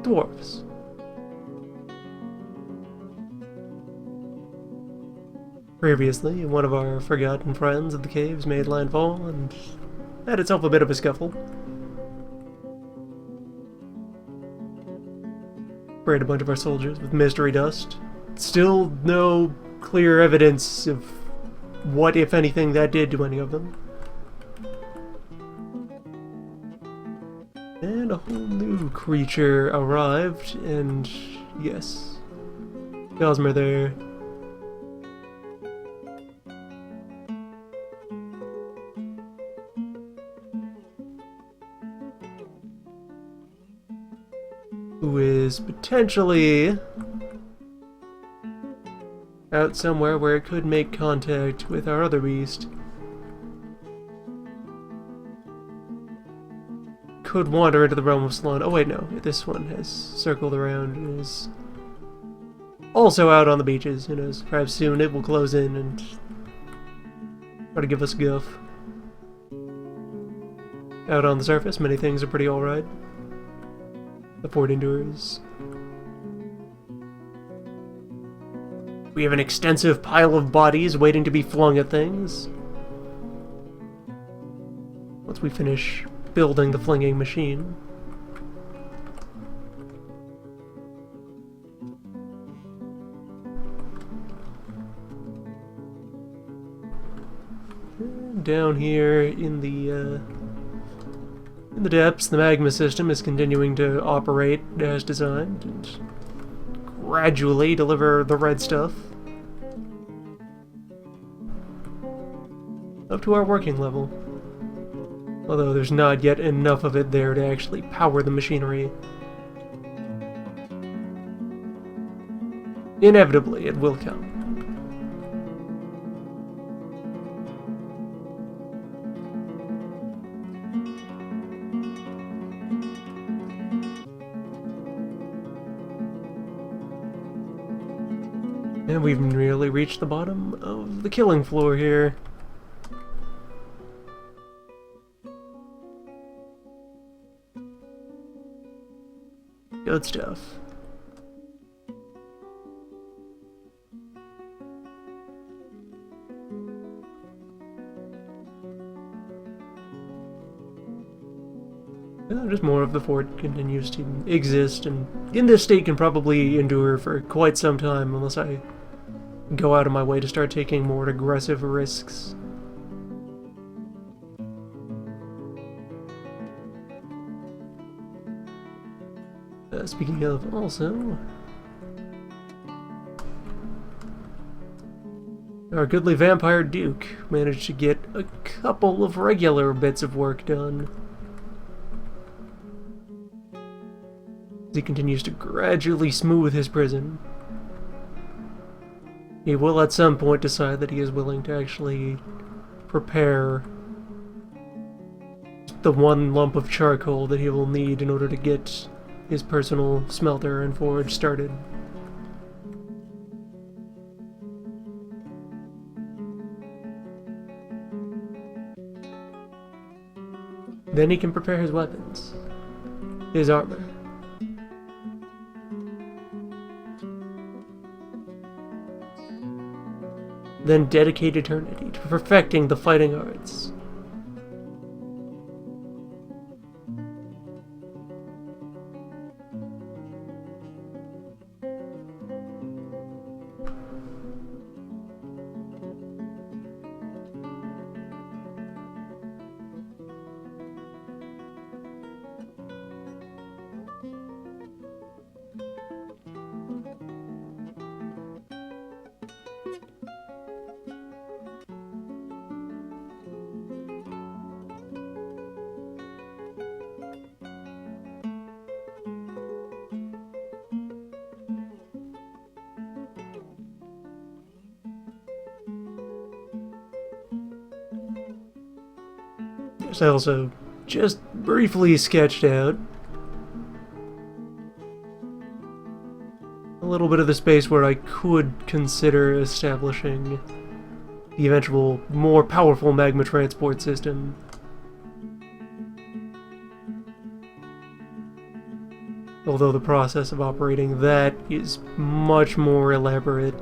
Dwarfs. Previously, one of our forgotten friends of the caves made landfall and had itself a bit of a scuffle. Sprayed a bunch of our soldiers with mystery dust. Still no clear evidence of what, if anything, that did to any of them. And a whole new creature arrived, and yes, Gosmer there. Who is potentially out somewhere where it could make contact with our other beast. Could wander into the realm of Sloan. Oh wait, no. This one has circled around and is also out on the beaches. Who knows? Perhaps soon it will close in and try to give us guff. Out on the surface, many things are pretty alright. The fort endures. We have an extensive pile of bodies waiting to be flung at things. Once we finish building the flinging machine. Down here in the depths, the magma system is continuing to operate as designed and gradually deliver the red stuff up to our working level. Although there's not yet enough of it there to actually power the machinery. Inevitably, it will come. And we've nearly reached the bottom of the killing floor here. Good stuff. Just more of the fort continues to exist, and in this state can probably endure for quite some time unless I go out of my way to start taking more aggressive risks. Speaking of, also, our goodly vampire Duke managed to get a couple of regular bits of work done. As he continues to gradually smooth his prison. He will at some point decide that he is willing to actually prepare the one lump of charcoal that he will need in order to get his personal smelter and forge started. Then he can prepare his weapons, his armor. Then dedicate eternity to perfecting the fighting arts. I also just briefly sketched out a little bit of the space where I could consider establishing the eventual, more powerful magma transport system. Although the process of operating that is much more elaborate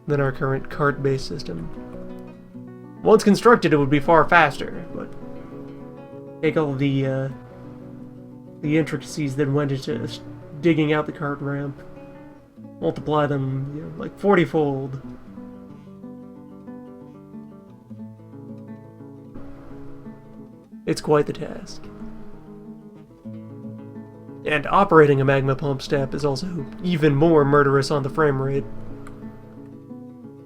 than our current cart-based system. Once constructed, it would be far faster, but take all the intricacies that went into digging out the cart ramp, multiply them, you know, like 40-fold. It's quite the task. And operating a magma pump step is also even more murderous on the frame rate.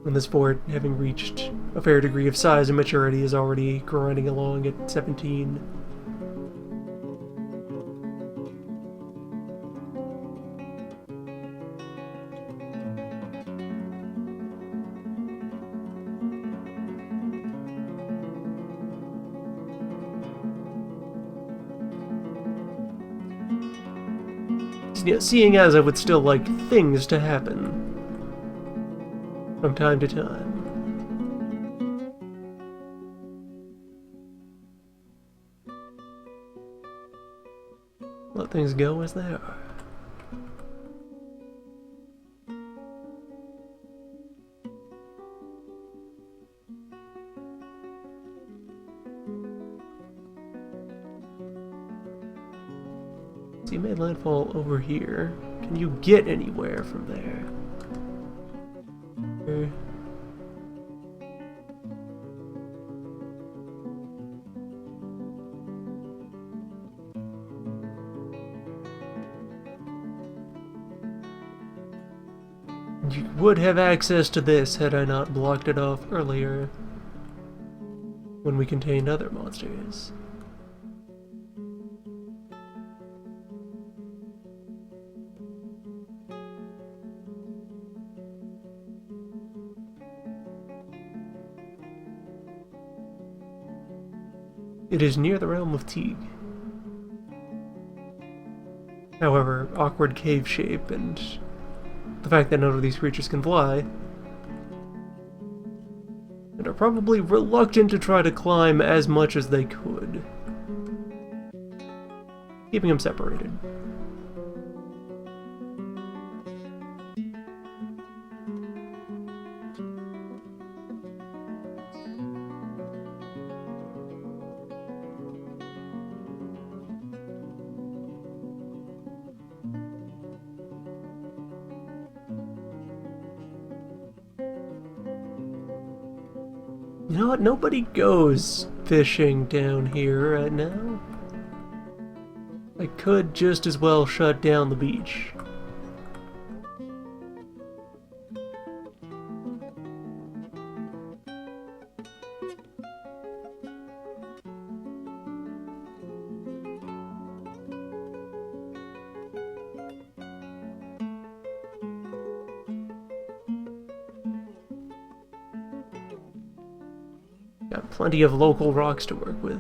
And this board, having reached a fair degree of size and maturity, is already grinding along at 17. You know, seeing as I would still like things to happen from time to time. Let things go as they are. So you made landfall over here. Can you get anywhere from there? You would have access to this had I not blocked it off earlier when we contained other monsters. It is near the realm of Teague. However, awkward cave shape and the fact that none of these creatures can fly, and are probably reluctant to try to climb as much as they could, keeping them separated. You know what? Nobody goes fishing down here right now. I could just as well shut down the beach. Got plenty of local rocks to work with.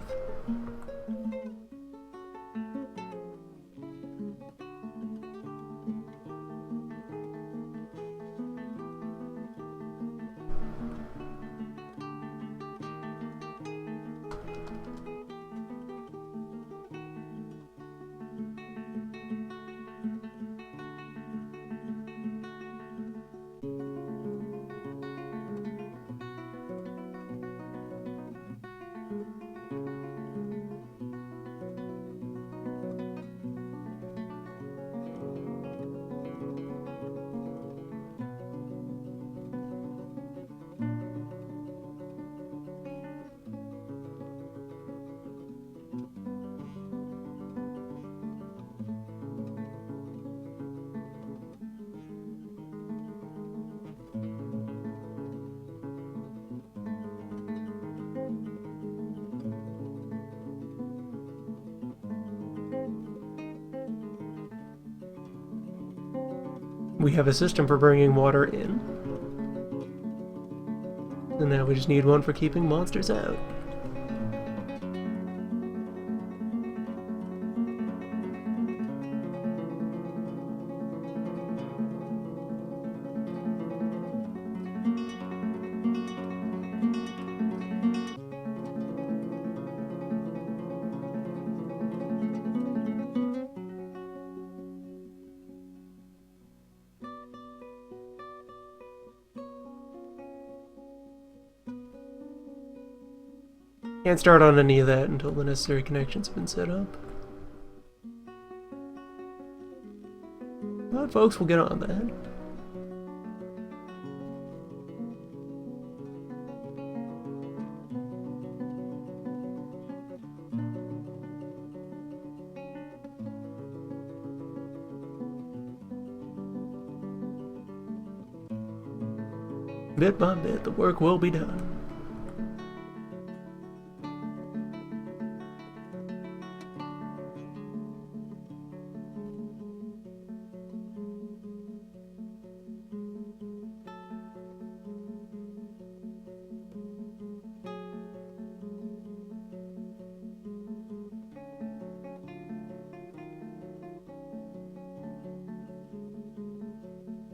We have a system for bringing water in. And now we just need one for keeping monsters out. Can't start on any of that until the necessary connections have been set up. But folks, we'll get on that. Bit by bit, the work will be done.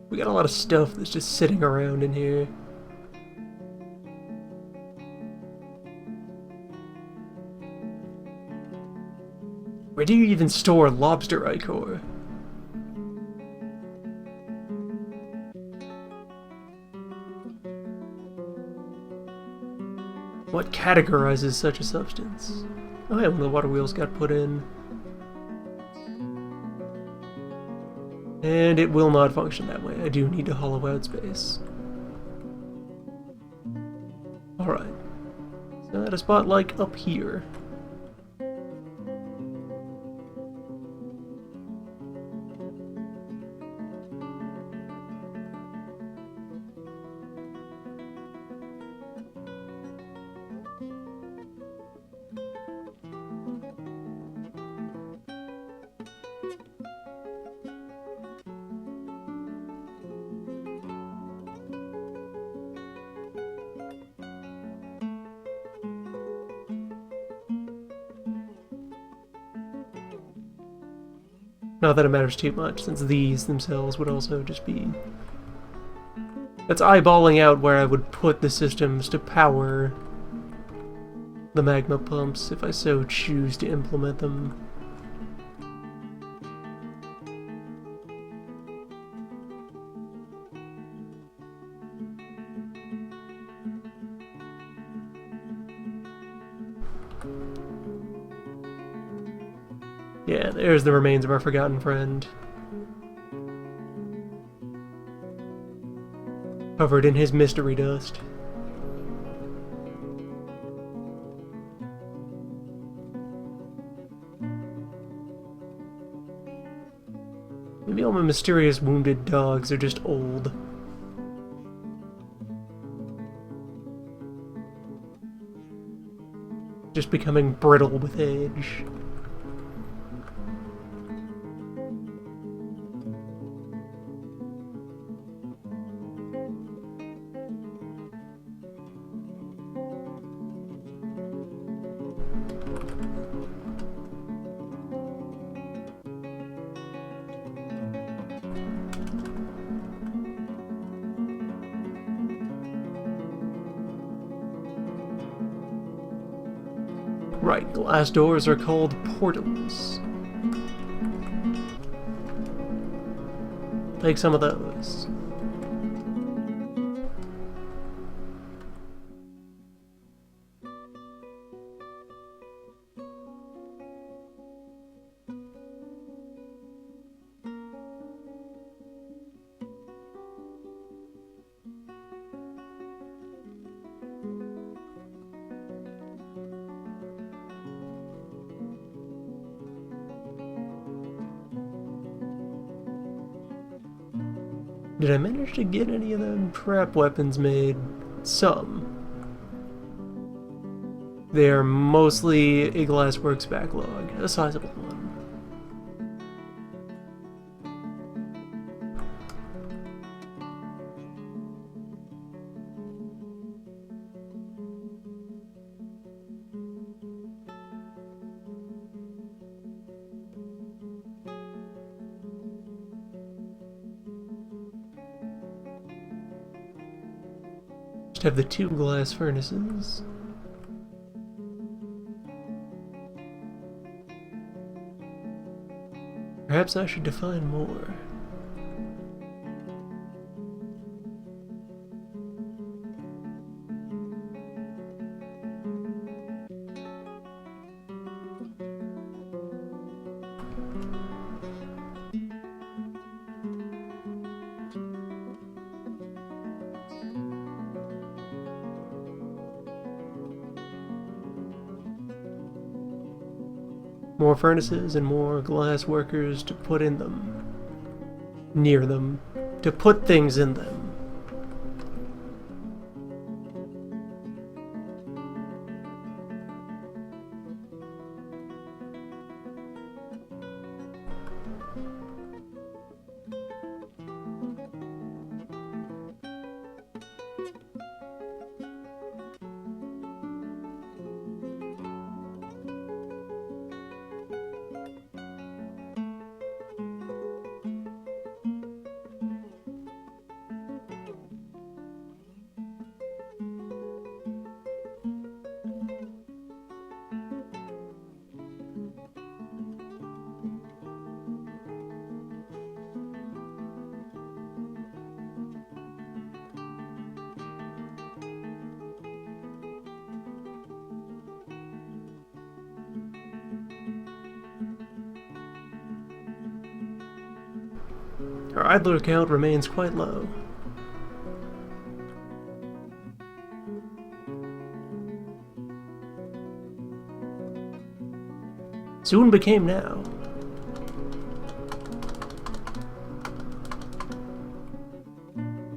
We got a lot of stuff that's just sitting around in here. Where do you even store lobster ichor? What categorizes such a substance? Oh yeah, one of the water wheels got put in. And it will not function that way. I do need to hollow out space. Alright. So at a spot like up here. Not that it matters too much, since these themselves would also just be... That's eyeballing out where I would put the systems to power the magma pumps, if I so choose to implement them. Yeah, there's the remains of our forgotten friend. Covered in his mystery dust. Maybe all my mysterious wounded dogs are just old. Just becoming brittle with age. Right, glass doors are called portals. Take some of those. Did I manage to get any of them trap weapons made? Some. They are mostly a Glassworks backlog, a sizable one. Have the two glass furnaces. Perhaps I should define more. More furnaces and more glass workers to put in them. Near them. To put things in them. Our idler count remains quite low. Soon became now.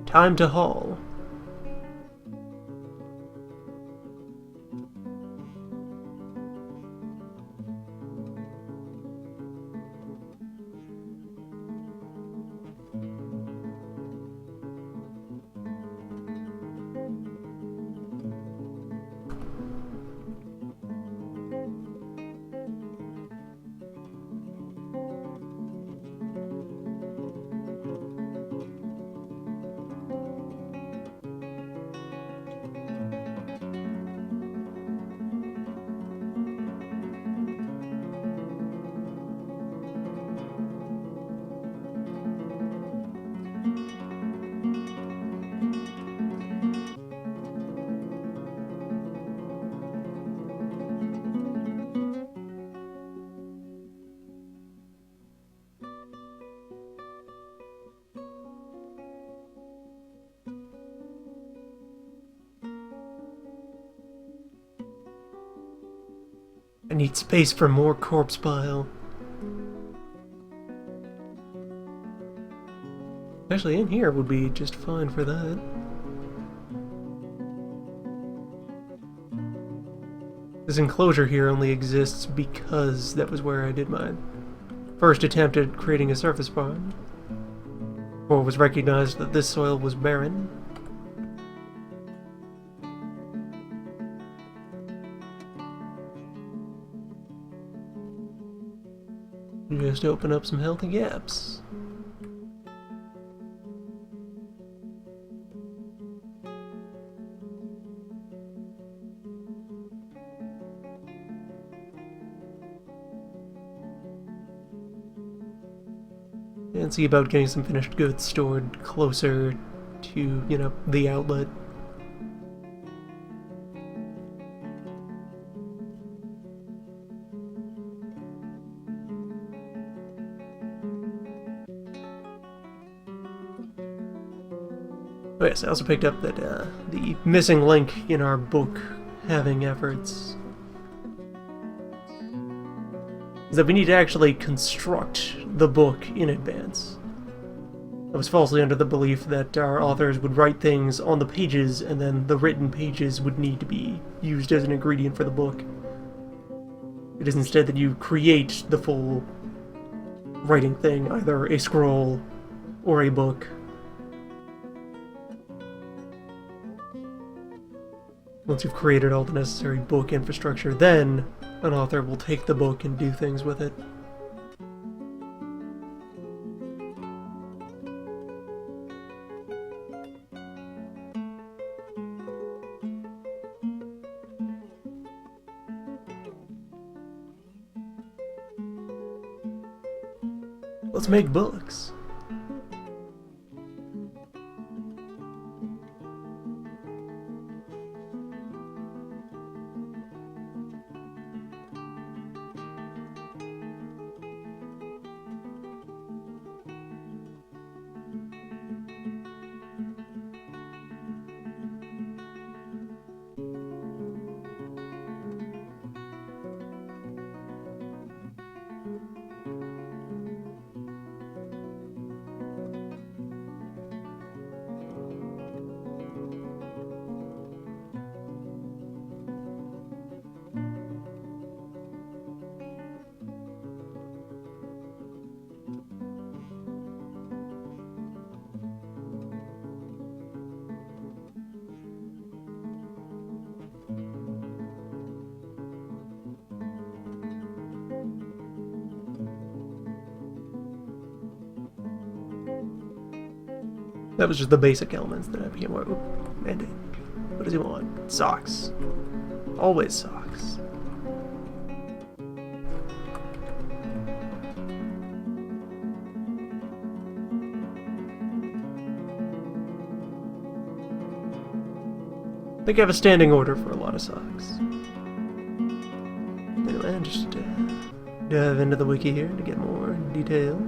Time to haul. I need space for more corpse pile. Actually, in here would be just fine for that. This enclosure here only exists because that was where I did my first attempt at creating a surface farm. Or it was recognized that this soil was barren. Just open up some healthy gaps. And see about getting some finished goods stored closer to, you know, the outlet. Oh yes, I also picked up that the missing link in our book having efforts is that we need to actually construct the book in advance. I was falsely under the belief that our authors would write things on the pages and then the written pages would need to be used as an ingredient for the book. It is instead that you create the full writing thing, either a scroll or a book. Once you've created all the necessary book infrastructure, then an author will take the book and do things with it. Let's make books. That was just the basic elements that I became aware of. Mandate. What does he want? Socks. Always socks. I think I have a standing order for a lot of socks. Anyway, just dive into the wiki here to get more details.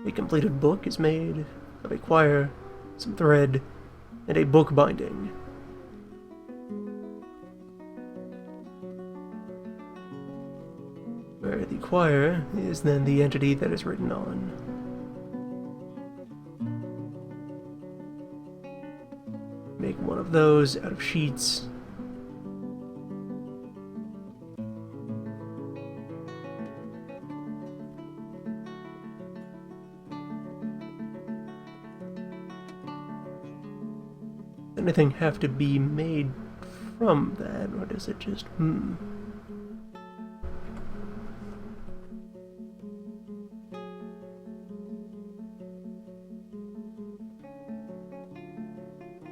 A completed book is made of a quire, some thread, and a book binding. Where the quire is then the entity that is written on. Make one of those out of sheets. Anything have to be made from that, or does it just,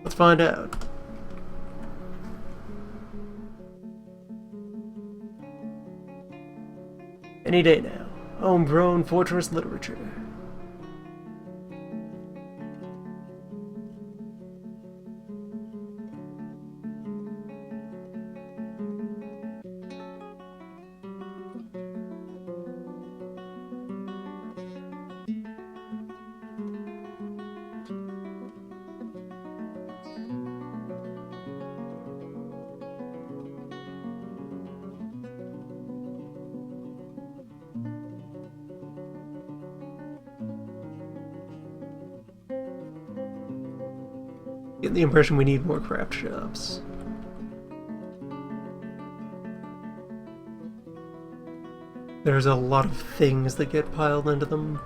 Let's find out. Any day now. Homegrown fortress literature. Get the impression we need more craft shops. There's a lot of things that get piled into them.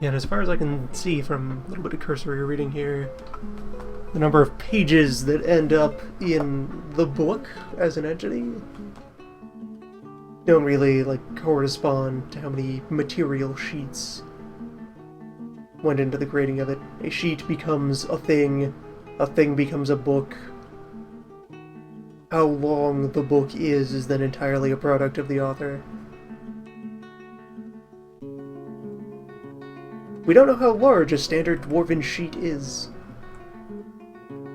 And as far as I can see from a little bit of cursory reading here, the number of pages that end up in the book as an entity don't really, correspond to how many material sheets went into the creating of it. A sheet becomes a thing becomes a book. How long the book is then entirely a product of the author. We don't know how large a standard dwarven sheet is.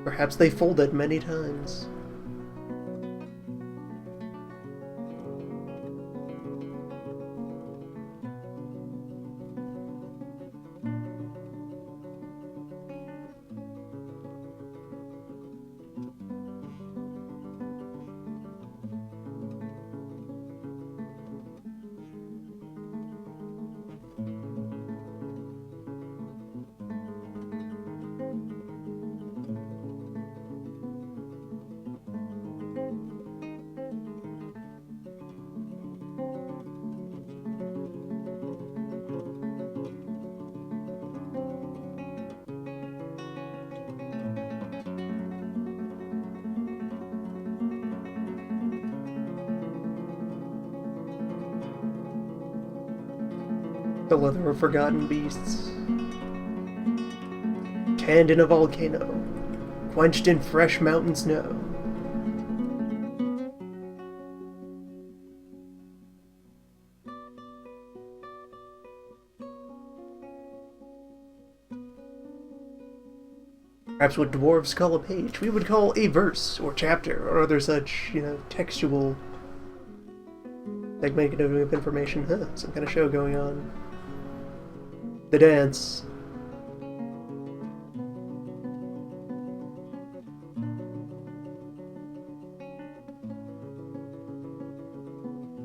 Perhaps they fold it many times. The leather of forgotten beasts. Tanned in a volcano. Quenched in fresh mountain snow. Perhaps what dwarves call a page, we would call a verse, or chapter, or other such, textual segment of information. Some kind of show going on. The dance.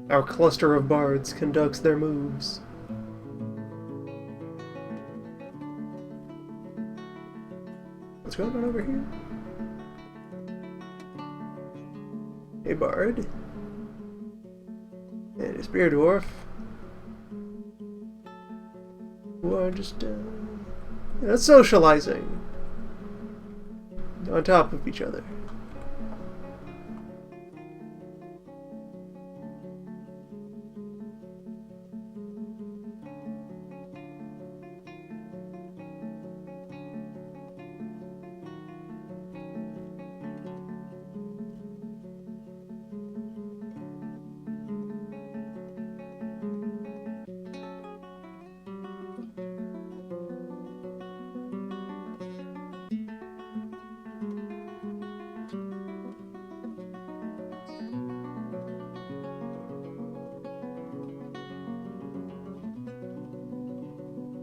Our cluster of bards conducts their moves. What's going on over here? A bard. And a spear dwarf. Who are just, socializing. On top of each other.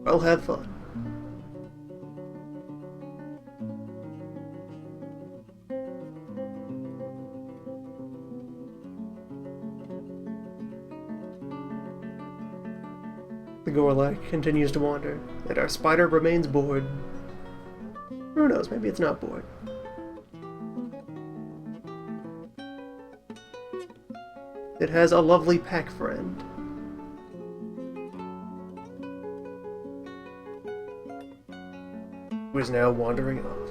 I'll have fun. The Gorlak continues to wander, and our spider remains bored. Who knows, maybe it's not bored. It has a lovely pack friend. Who is now wandering off.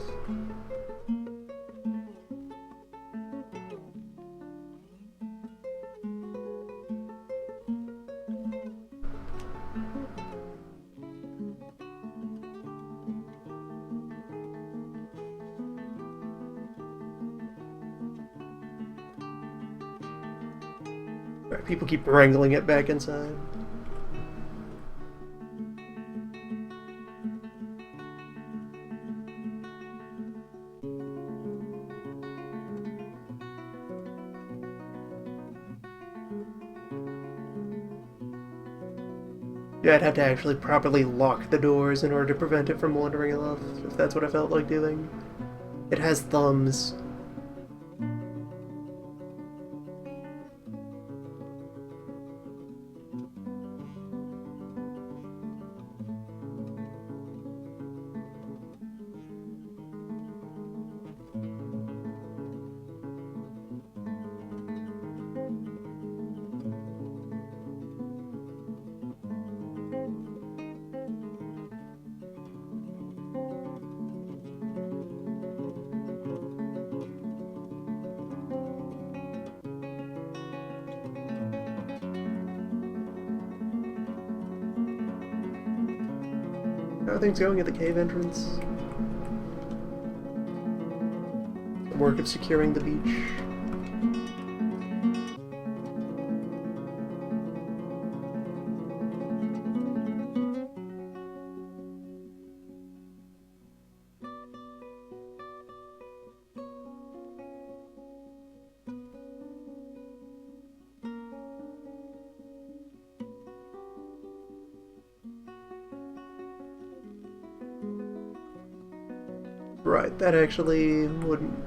Right, people keep wrangling it back inside. Yeah, I'd have to actually properly lock the doors in order to prevent it from wandering off, if that's what I felt like doing. It has thumbs. How are things going at the cave entrance? The work of securing the beach. Right, that actually wouldn't...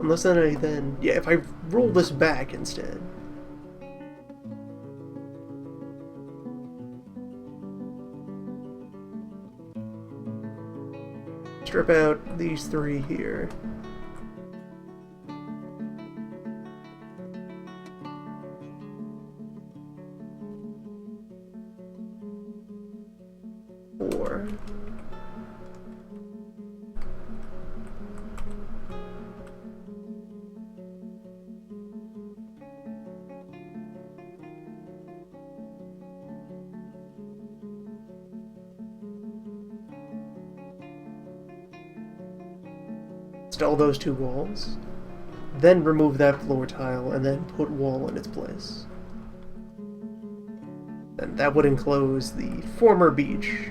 Unless then... Yeah, if I roll this back instead. Strip out these three here. Four. Install those two walls, then remove that floor tile, and then put wall in its place. And that would enclose the former beach.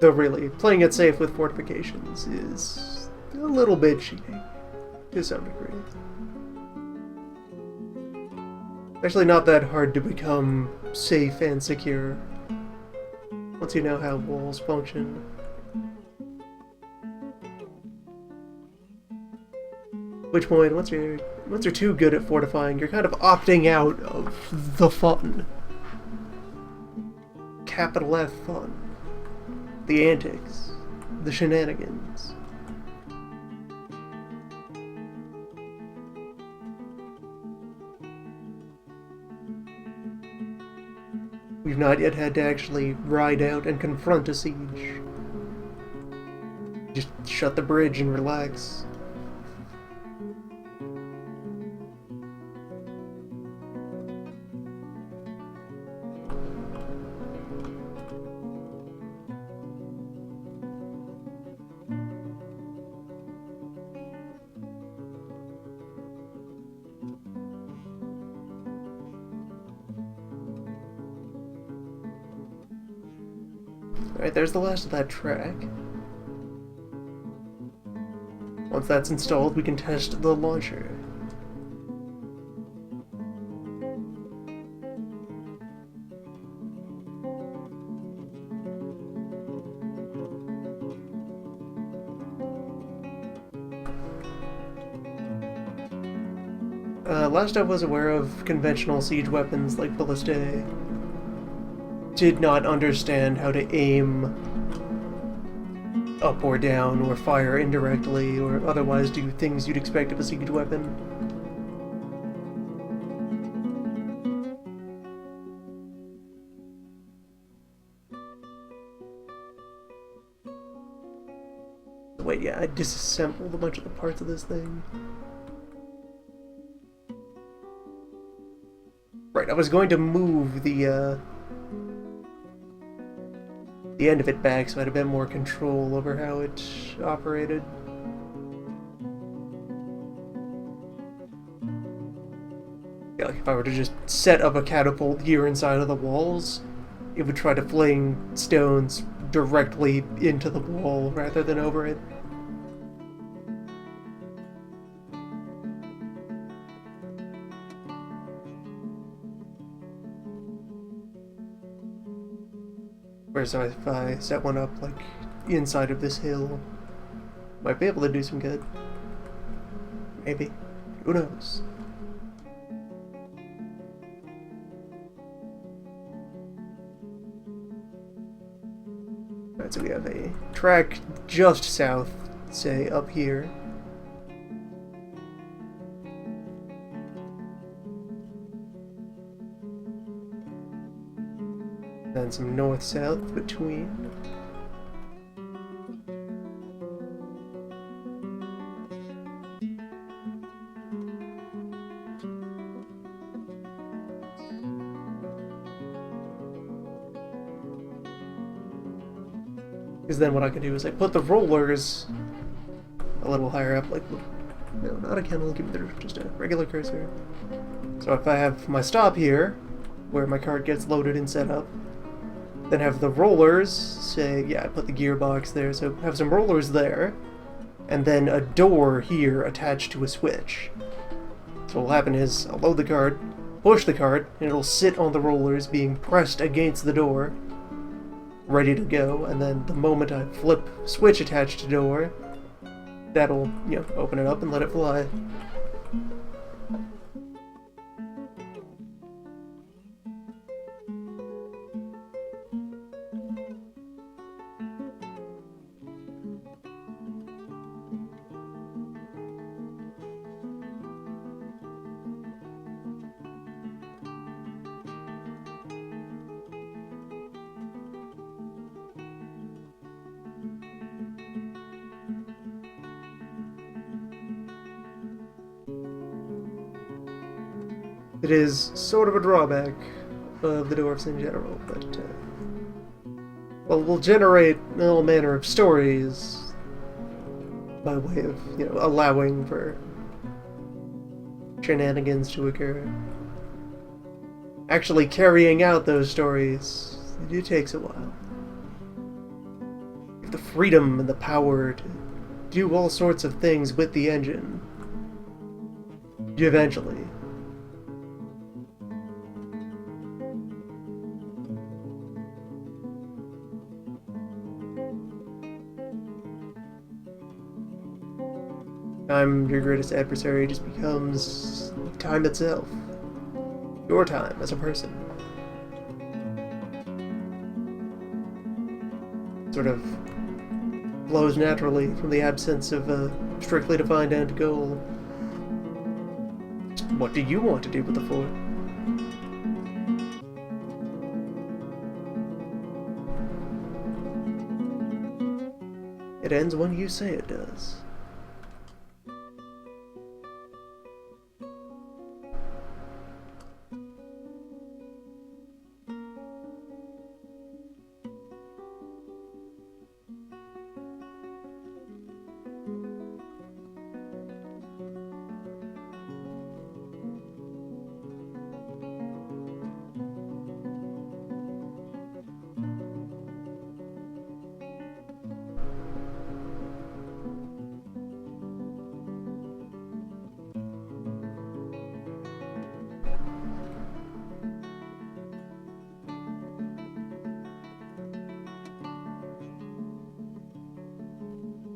Though really, playing it safe with fortifications is a little bit cheating, to some degree. Actually not that hard to become safe and secure, once you know how walls function. At which point, once you're too good at fortifying, you're kind of opting out of the fun. Capital F fun. The antics. The shenanigans. We've not yet had to actually ride out and confront a siege. Just shut the bridge and relax. Alright, there's the last of that track. Once that's installed, we can test the launcher. Last I was aware of conventional siege weapons like ballistae did not understand how to aim up or down, or fire indirectly, or otherwise do things you'd expect of a siege weapon. Wait, yeah, I disassembled a bunch of the parts of this thing. Right, I was going to move the end of it back so I had a bit more control over how it operated. Yeah, like if I were to just set up a catapult here inside of the walls, it would try to fling stones directly into the wall rather than over it. Whereas if I set one up, like, inside of this hill, might be able to do some good. Maybe. Who knows? Alright, so we have a track just south, say, up here. And some north-south between. Because then what I can do is I put the rollers a little higher up, like, no, not a kennel, give me just a regular cursor. So if I have my stop here, where my cart gets loaded and set up, then have the rollers, say, yeah, I put the gearbox there, so have some rollers there, and then a door here attached to a switch. So what will happen is, I'll load the cart, push the cart, and it'll sit on the rollers being pressed against the door, ready to go, and then the moment I flip switch attached to door, that'll, you know, open it up and let it fly. It is sort of a drawback of the Dorfs in general, but, well, we'll generate all manner of stories by way of, you know, allowing for shenanigans to occur. Actually carrying out those stories, it takes a while. freedom and the power to do all sorts of things with the engine. Eventually. Time, your greatest adversary, just becomes time itself. Your time as a person. Sort of flows naturally from the absence of a strictly defined end goal. What do you want to do with the Fort? It ends when you say it does.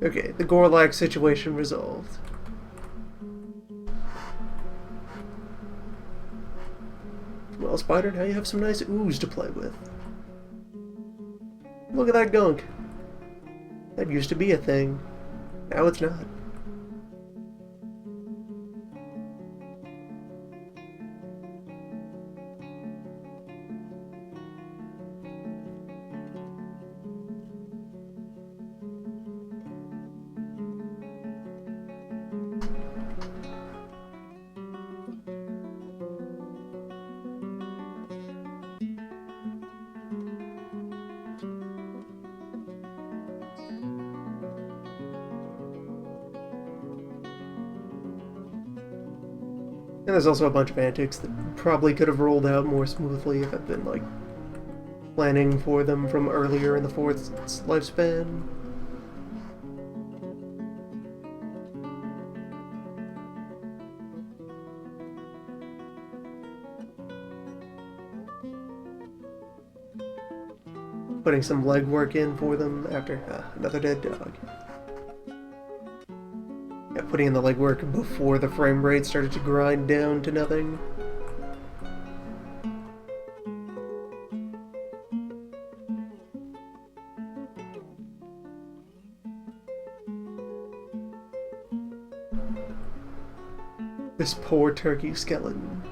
Okay, the Gorlak situation resolved. Well, Spider, now you have some nice ooze to play with. Look at that gunk. That used to be a thing. Now it's not. And there's also a bunch of antics that probably could have rolled out more smoothly if I'd been, like, planning for them from earlier in the Fort's lifespan. Putting some legwork in for them after another dead dog. Yeah, putting in the legwork before the frame rate started to grind down to nothing. This poor turkey skeleton.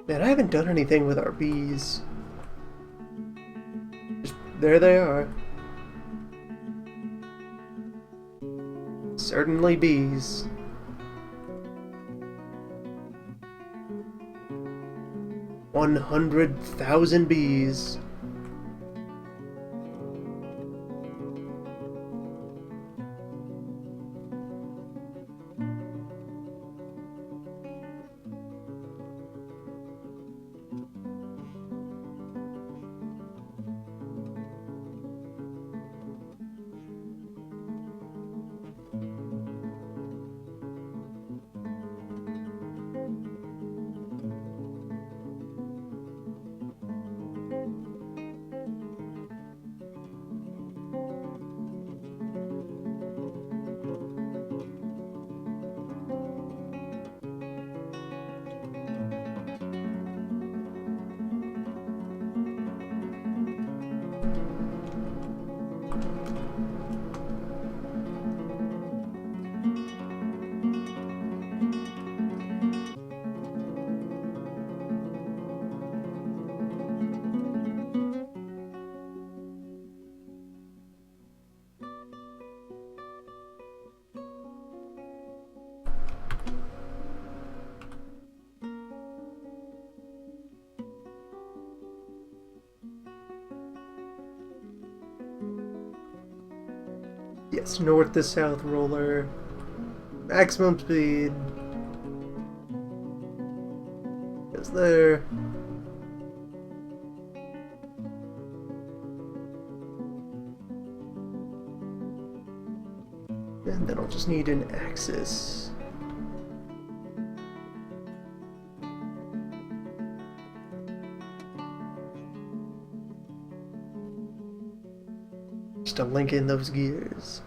Man, I haven't done anything with our bees. Just, there they are. Certainly bees. $100,000 bees. Yes, north to south roller. Maximum speed. there. And then I'll just need an axis. Just to link in those gears.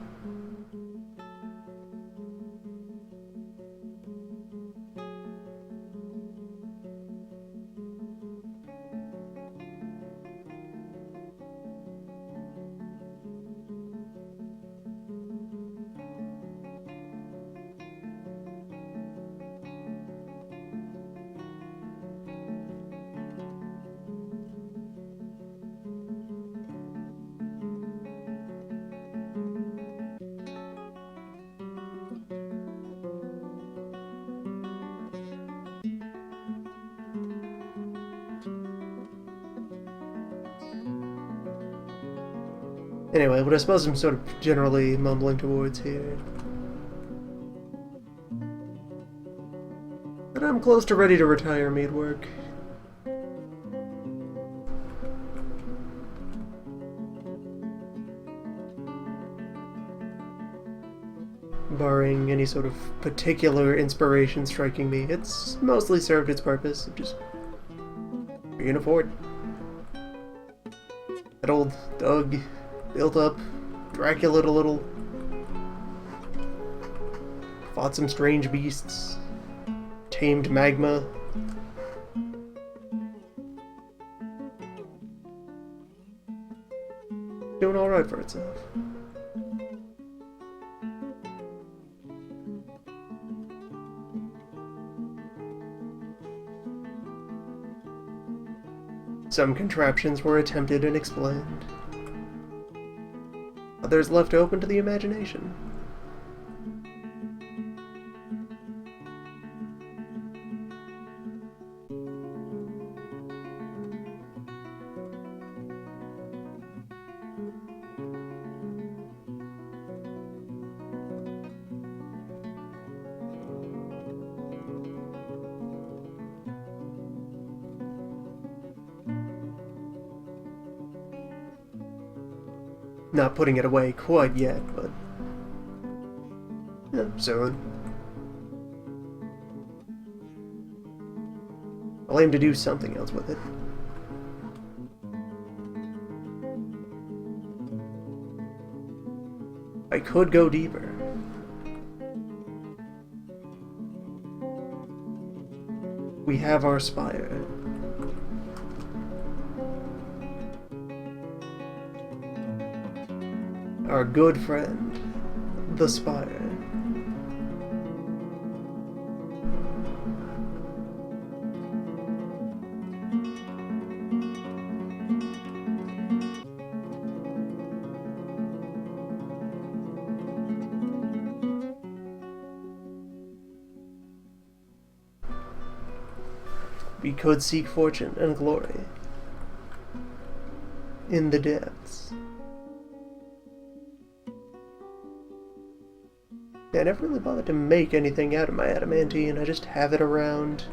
Anyway, what I suppose I'm sort of generally mumbling towards here. But I'm close to ready to retire Meatwork. Barring any sort of particular inspiration striking me, it's mostly served its purpose of just being a fort. That old Doug built up, Dracula a little, fought some strange beasts, tamed magma. Doing alright for itself. Some contraptions were attempted and explained. Others left open to the imagination. Not putting it away quite yet, but yeah, soon. I'll aim to do something else with it. I could go deeper. We have our spire. Our good friend, the spire. We could seek fortune and glory in the depths. Yeah, I never really bothered to make anything out of my adamantine, I just have it around.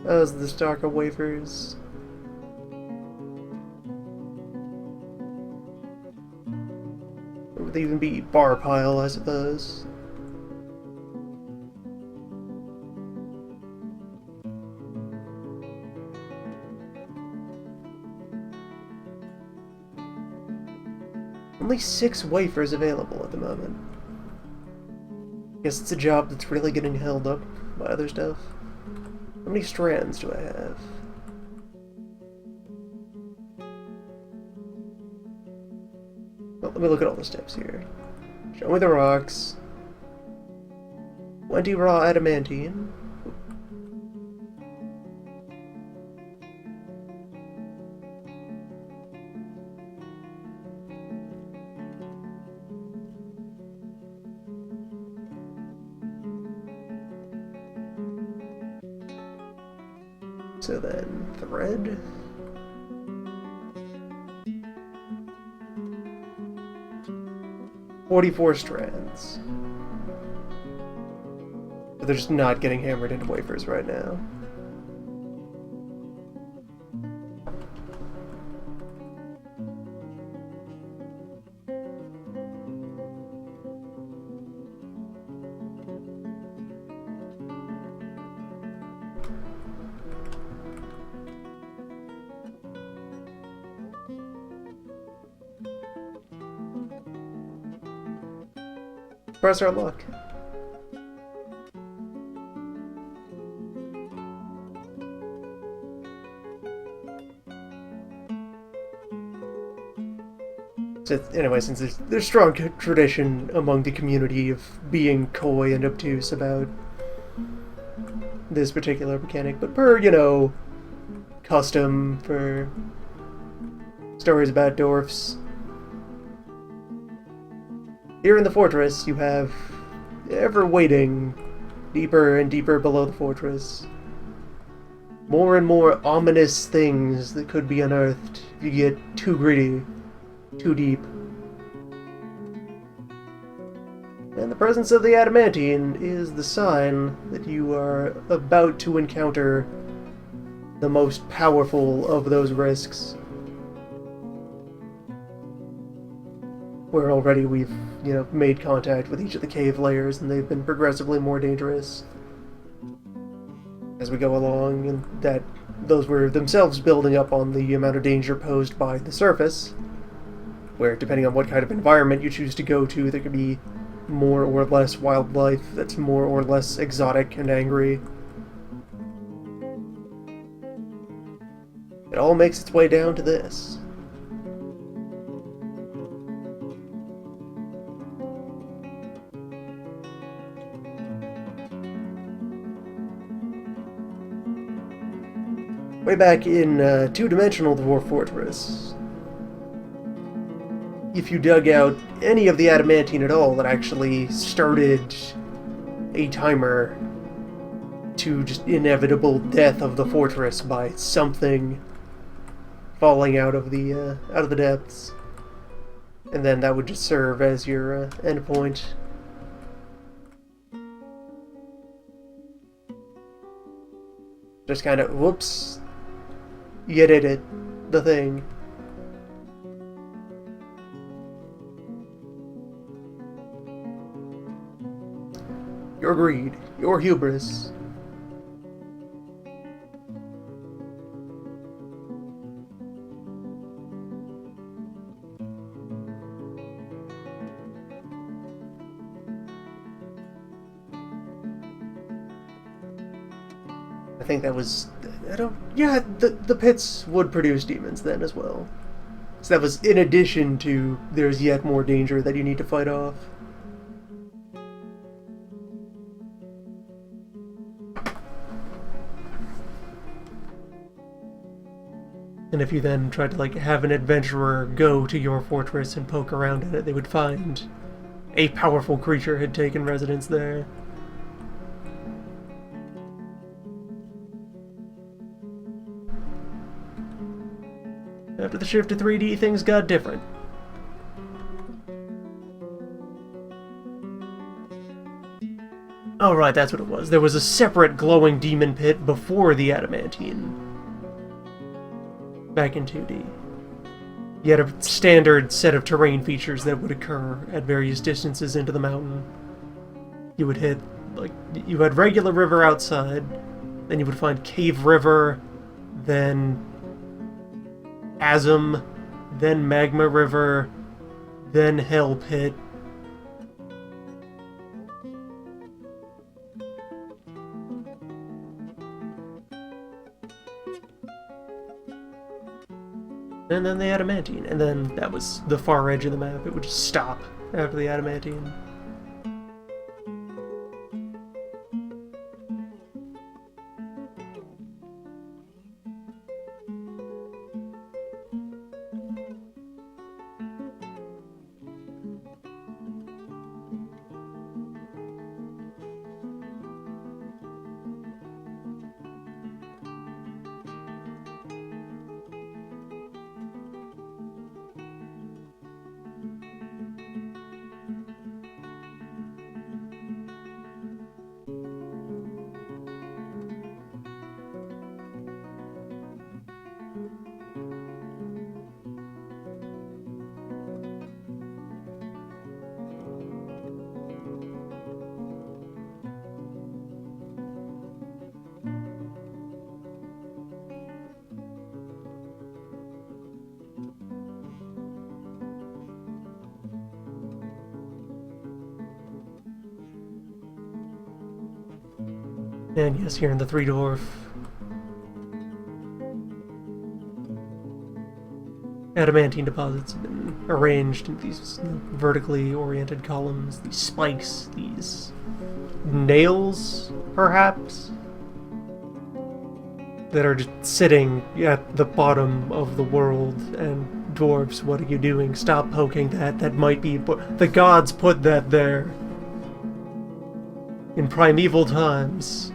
As the Starker wafers. Or would they even be bar pile, I suppose. Only 6 wafers available at the moment. Guess it's a job that's really getting held up by other stuff. How many strands do I have? Well, let me look at all the steps here. Show me the rocks. 20 raw adamantine. So then, thread. "44 strands. But they're just not getting hammered into wafers right now. press our luck. So anyway, since there's strong tradition among the community of being coy and obtuse about this particular mechanic, but per, custom for stories about Dorfs, here in the fortress you have, ever wading deeper and deeper below the fortress, more and more ominous things that could be unearthed if you get too greedy, too deep. And the presence of the adamantine is the sign that you are about to encounter the most powerful of those risks. Where already we've, made contact with each of the cave layers, and they've been progressively more dangerous as we go along, and that those were themselves building up on the amount of danger posed by the surface, where depending on what kind of environment you choose to go to, there could be more or less wildlife that's more or less exotic and angry. It all makes its way down to this. Way back in two-dimensional Dwarf Fortress, if you dug out any of the adamantine at all, that actually started a timer to just inevitable death of the fortress by something falling out of the depths, and then that would just serve as your endpoint. Just kind of, whoops, you did it, the thing. Your greed, your hubris. I think that was, the pits would produce demons then as well. So that was in addition to there's yet more danger that you need to fight off. And if you then tried to, have an adventurer go to your fortress and poke around in it, they would find a powerful creature had taken residence there. After the shift to 3D, things got different. Oh right, that's what it was. There was a separate glowing demon pit before the adamantine. Back in 2D. You had a standard set of terrain features that would occur at various distances into the mountain. You would hit, you had regular river outside, then you would find cave river, then chasm, then magma river, then hell pit. And then the adamantine, and then that was the far edge of the map. It would just stop after the adamantine. And yes, here in the Three Dwarf, adamantine deposits have been arranged in these vertically oriented columns, these spikes, these nails, perhaps, that are just sitting at the bottom of the world. And dwarves, what are you doing? Stop poking that. That might be... The gods put that there in primeval times.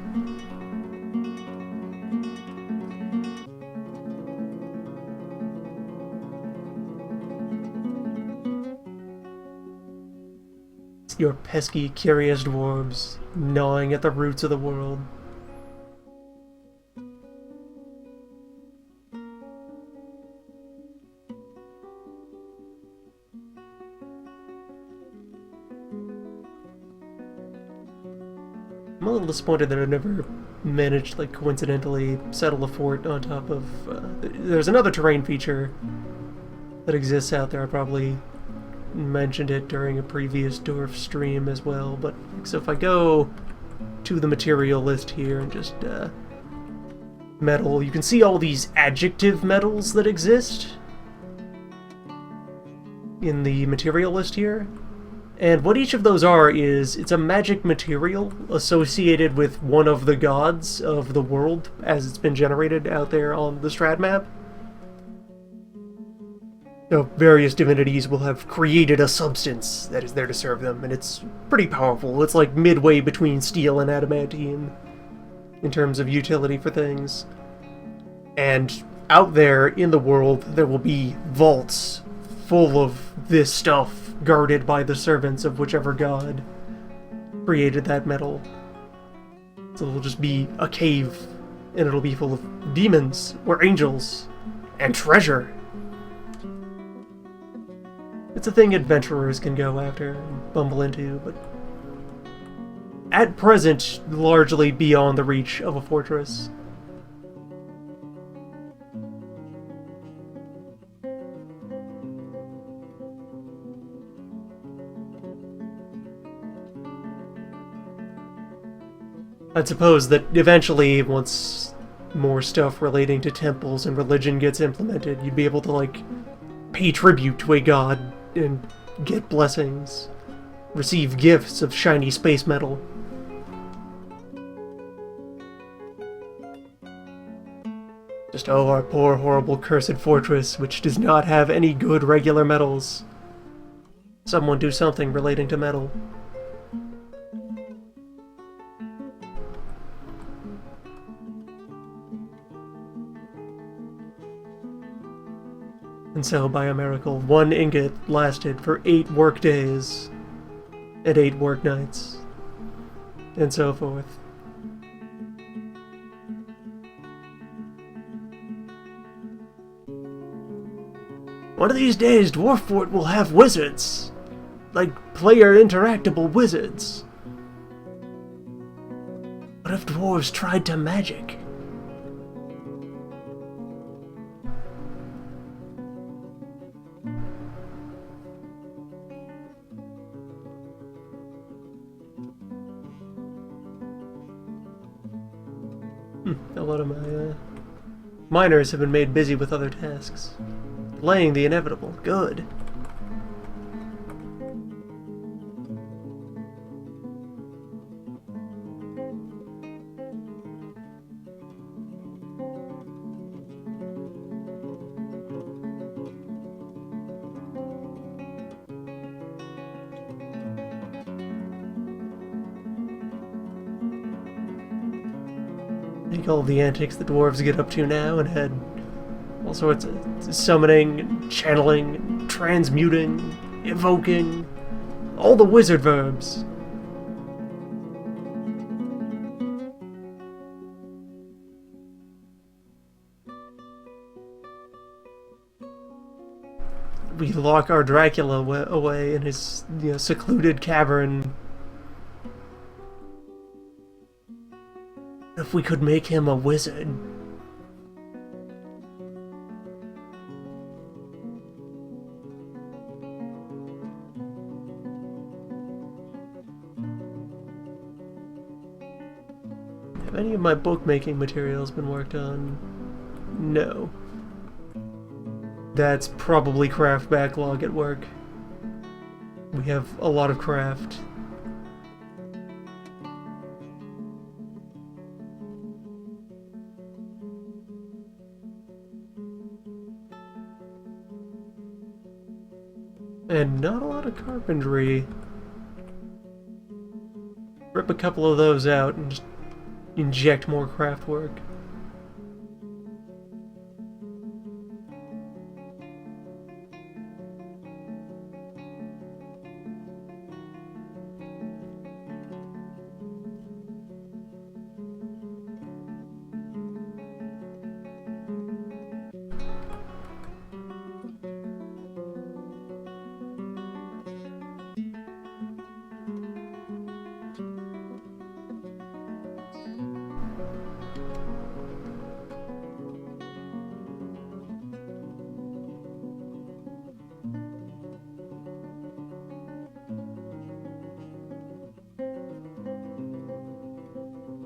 Your pesky, curious dwarves gnawing at the roots of the world. I'm a little disappointed that I never managed, like, coincidentally settle a fort on top of... there's another terrain feature that exists out there. I probably mentioned it during a previous Dorf stream as well, but so if I go to the material list here and just metal, you can see all these adjective metals that exist in the material list here, and what each of those are is it's a magic material associated with one of the gods of the world as it's been generated out there on the strat map. So various divinities will have created a substance that is there to serve them, and it's pretty powerful. It's like midway between steel and adamantine in terms of utility for things. And out there in the world, there will be vaults full of this stuff, guarded by the servants of whichever god created that metal. So it'll just be a cave, and it'll be full of demons, or angels, and treasure. It's a thing adventurers can go after and bumble into, but at present, largely beyond the reach of a fortress. I'd suppose that eventually, once more stuff relating to temples and religion gets implemented, you'd be able to, like, pay tribute to a god and get blessings, receive gifts of shiny space metal. Just, oh, our poor, horrible, cursed fortress, which does not have any good regular metals. Someone do something relating to metal. And so, by a miracle, 1 ingot lasted for 8 work days, and 8 work nights, and so forth. One of these days, Dwarf Fort will have wizards. Like, player interactable wizards. What if dwarves tried to magic? A lot of my miners have been made busy with other tasks. Delaying the inevitable. Good. Think all the antics the dwarves get up to now, and had all sorts of summoning, and channeling, and transmuting, evoking, all the wizard verbs. We lock our Dracula away in his, secluded cavern. If we could make him a wizard. Have any of my bookmaking materials been worked on? No. That's probably craft backlog at work. We have a lot of craft. And not a lot of carpentry. Rip a couple of those out and just inject more craft work.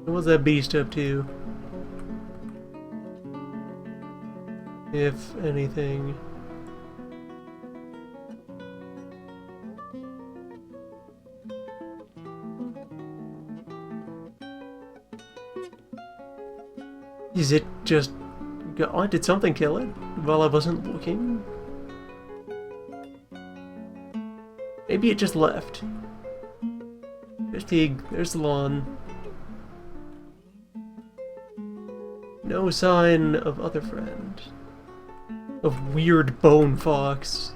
What's that beast up to? If anything. Is it just... Oh, did something kill it while I wasn't looking? Maybe it just left. There's Teague, there's the lawn. No sign of other friend. Of weird bone fox.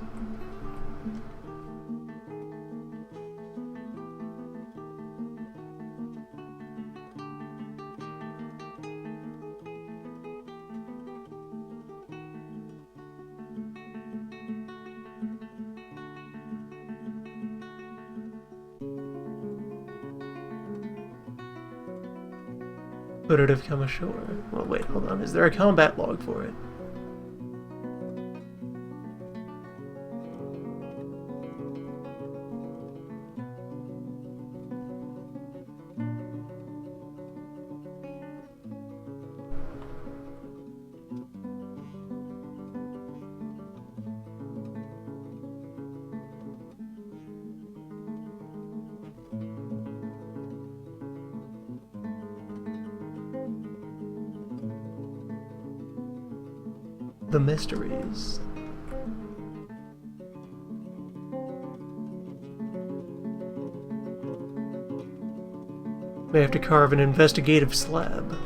Could it have come ashore? Well, wait, hold on. Is there a combat log for it? The mysteries. May have to carve an investigative slab.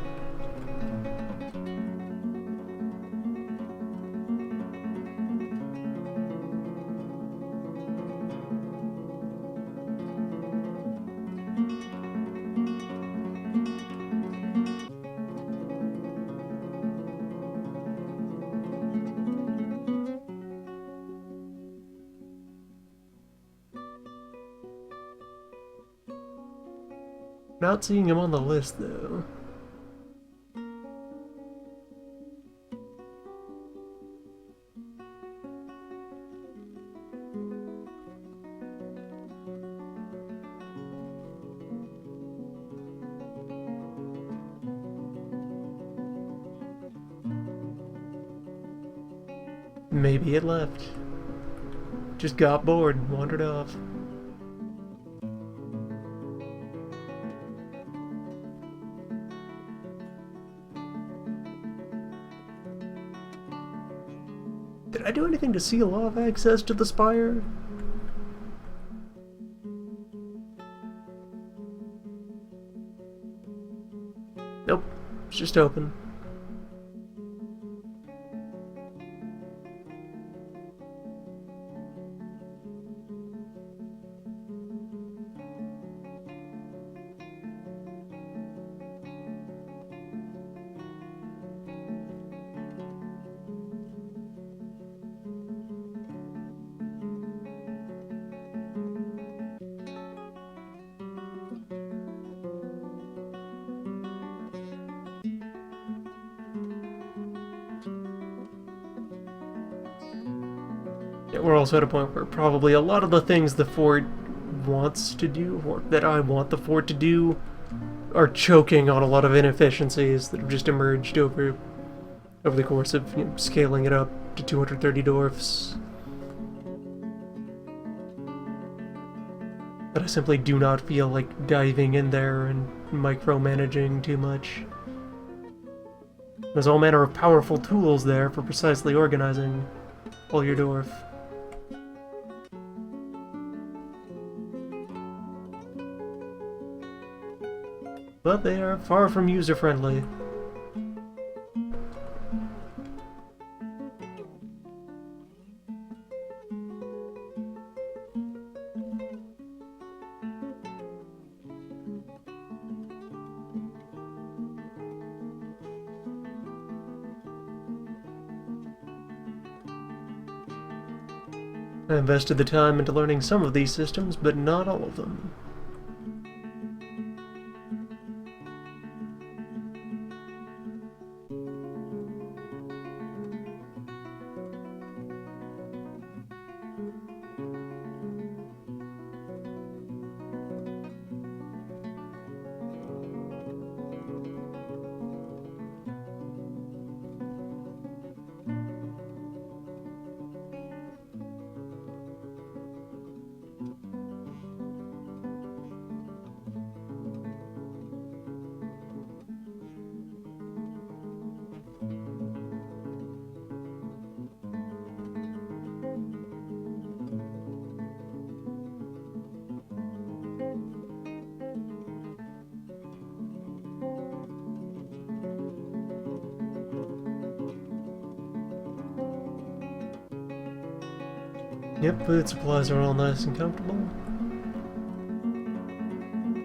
Not seeing him on the list, though. Maybe it left. Just got bored and wandered off. Did I do anything to seal off access to the spire? Nope, it's just open. Yeah, we're also at a point where probably a lot of the things the fort wants to do, or that I want the fort to do, are choking on a lot of inefficiencies that have just emerged over the course of scaling it up to 230 Dorfs. But I simply do not feel like diving in there and micromanaging too much. There's all manner of powerful tools there for precisely organizing all your Dorf. But they are far from user-friendly. I invested the time into learning some of these systems, but not all of them. Yep, food supplies are all nice and comfortable.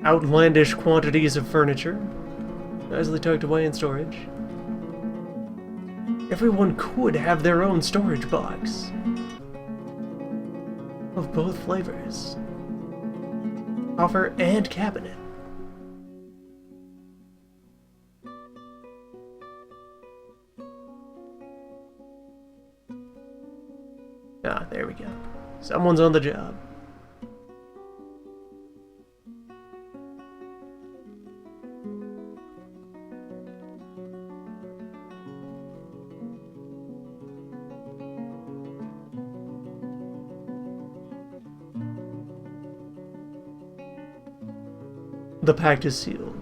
Outlandish quantities of furniture, nicely tucked away in storage. Everyone could have their own storage box. Of both flavors. Coffer and cabinet. Ah, there we go. Someone's on the job. The pact is sealed.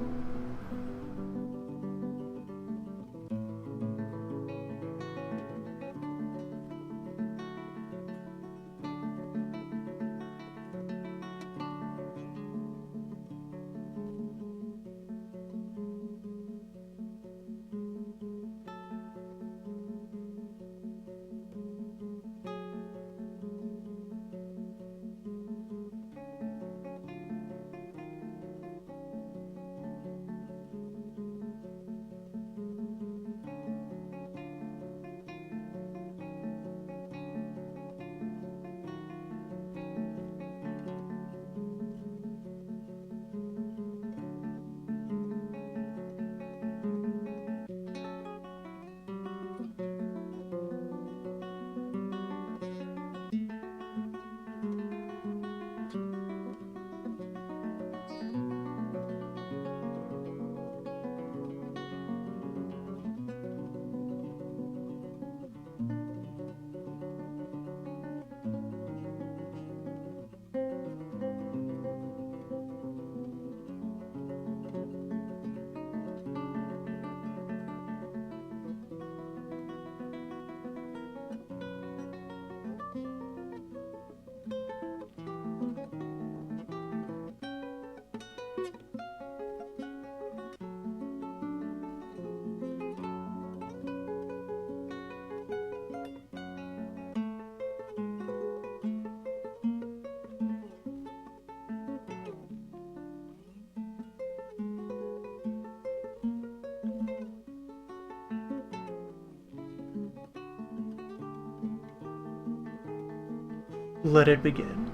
Let it begin.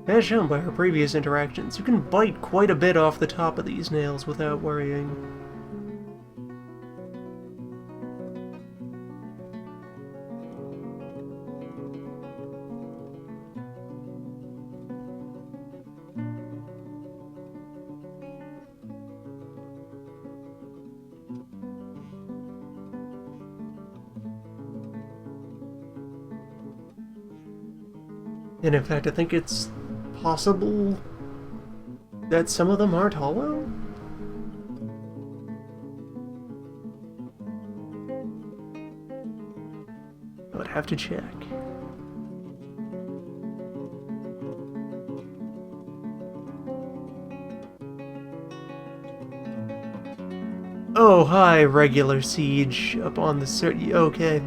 As shown by our previous interactions, you can bite quite a bit off the top of these nails without worrying. And in fact, I think it's possible that some of them aren't hollow? I would have to check. Oh, hi, regular siege up on the okay,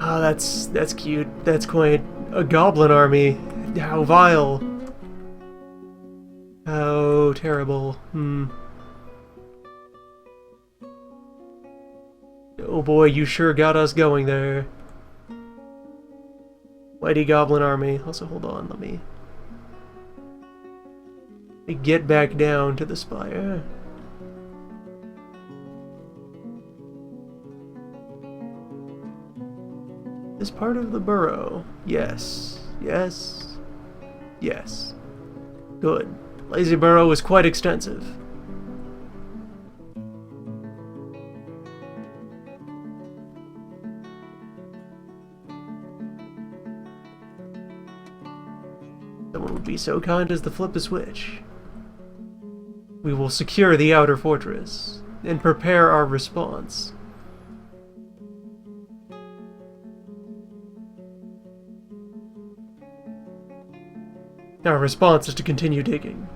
Oh, that's cute. That's quite a goblin army. How vile. How terrible. Oh boy, you sure got us going there. Mighty goblin army. Also, hold on, let me get back down to the spire. This part of the burrow. Yes. Yes. Yes. Good. Lazy burrow is quite extensive. Someone would be so kind as to flip a switch. We will secure the outer fortress and prepare our response. Our response is to continue digging.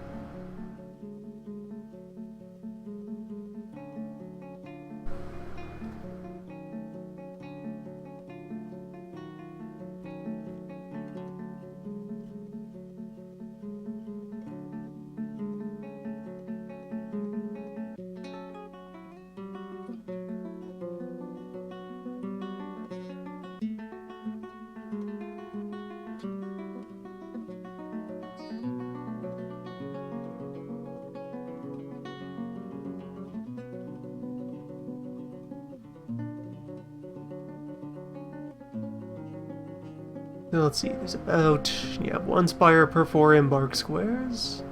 So let's see, there's about, one spire per 4 embark squares.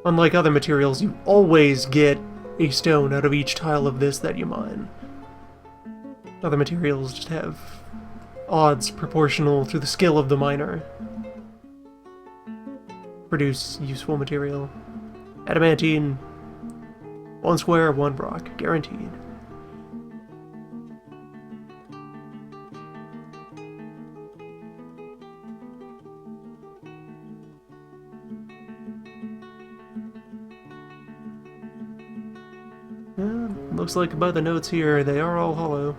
Unlike other materials, you always get a stone out of each tile of this that you mine. Other materials just have odds proportional to the skill of the miner. Produce useful material. Adamantine, 1 square, 1 rock, guaranteed. Looks like by the notes here, they are all hollow.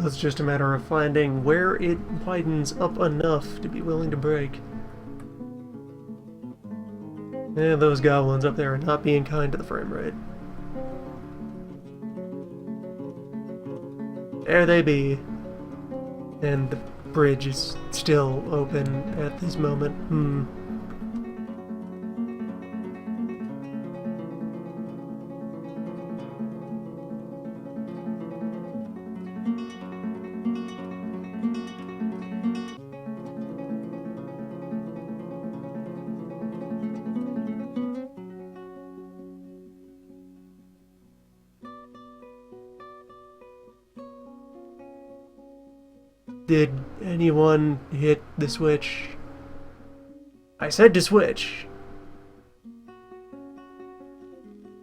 It's just a matter of finding where it widens up enough to be willing to break. And those goblins up there are not being kind to the frame rate. There they be. And the bridge is still open at this moment. Did anyone hit the switch? I said to switch.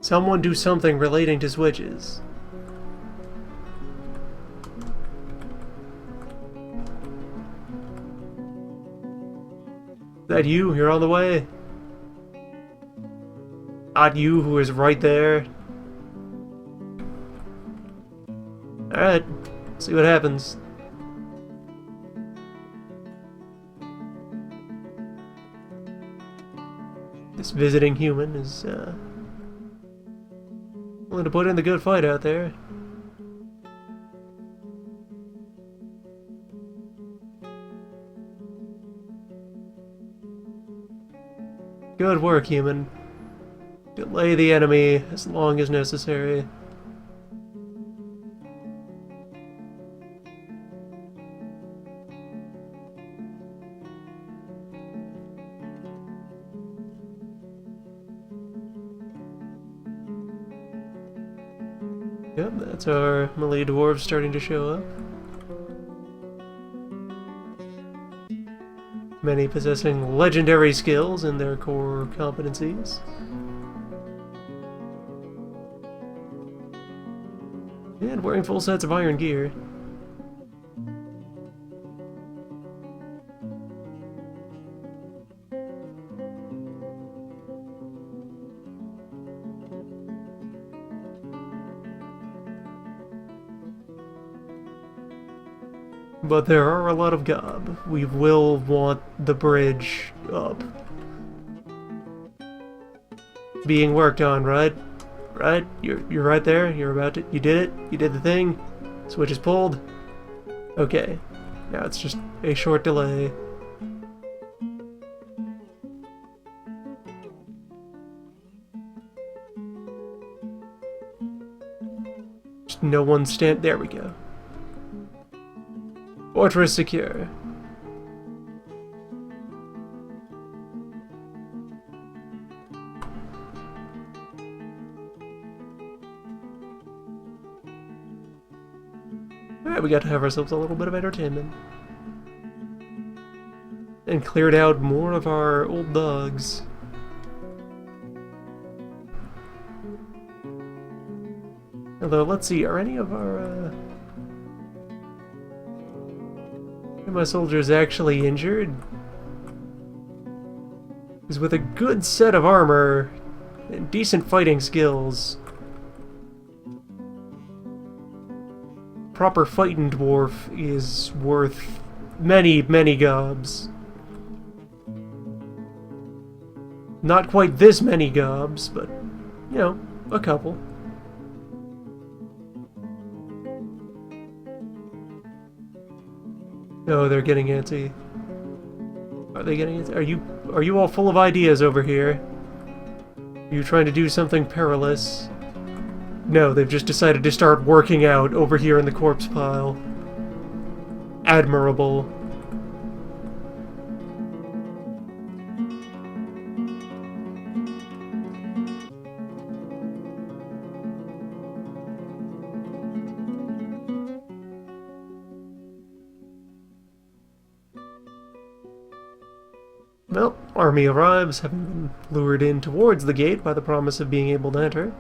Someone do something relating to switches. Is that you? You're on the way? Not you who is right there? Alright, see what happens. This visiting human is, willing to put in the good fight out there. Good work, human. Delay the enemy as long as necessary. Yep, that's our melee dwarves starting to show up. Many possessing legendary skills in their core competencies. And wearing full sets of iron gear. But there are a lot of gob. We will want the bridge up. Being worked on, right? Right? You're right there? You're about to... You did it? You did the thing? Switch is pulled? Okay. Now it's just a short delay. Just no one stand... There we go. Fortress secure. Alright, we got to have ourselves a little bit of entertainment. And cleared out more of our old dogs. Although, let's see, are any of our, my soldiers actually injured? Because with a good set of armor and decent fighting skills, proper fighting dwarf is worth many, many gobs. Not quite this many gobs, but, you know, a couple. Oh, they're getting antsy. Are they getting antsy? Are you all full of ideas over here? Are you trying to do something perilous? No, they've just decided to start working out over here in the corpse pile. Admirable. Well, army arrives, having been lured in towards the gate by the promise of being able to enter.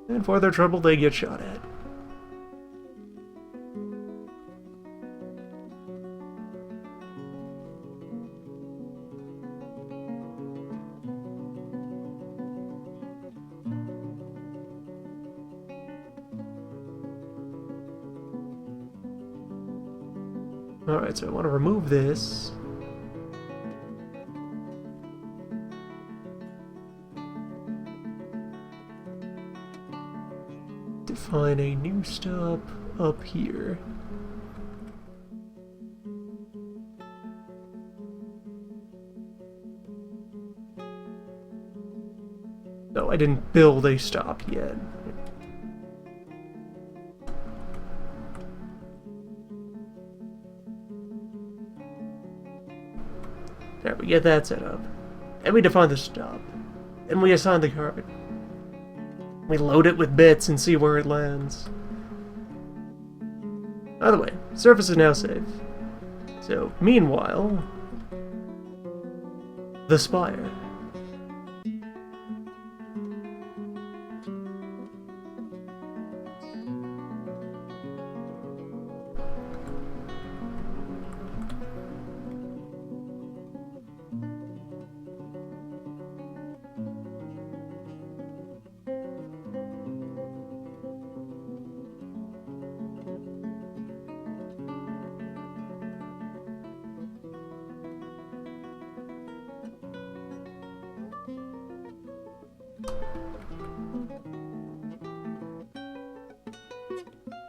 And for their trouble, they get shot at. Alright, so I want to remove this. Define a new stop up here. No, I didn't build a stop yet. There, we get that set up. And we define the stop. And we assign the card. We load it with bits and see where it lands. By the way, surface is now safe. So, meanwhile, the spire.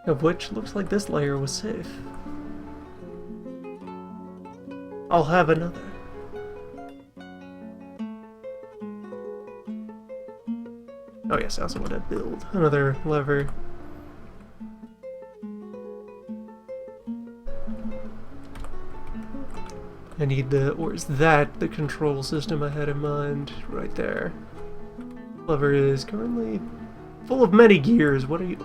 Of which looks like this layer was safe. I'll have another. Oh yes, I also want to build another lever. I need the, or is that the control system I had in mind? Right there. Lever is currently full of many gears. What are you?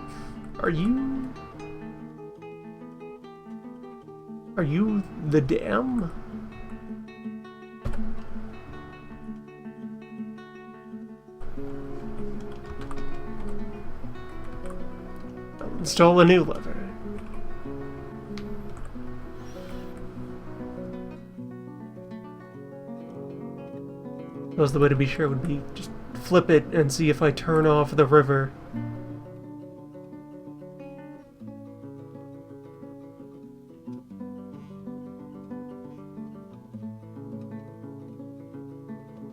Are you the dam? I'll install a new lever. Suppose the way to be sure would be just flip it and see if I turn off the river.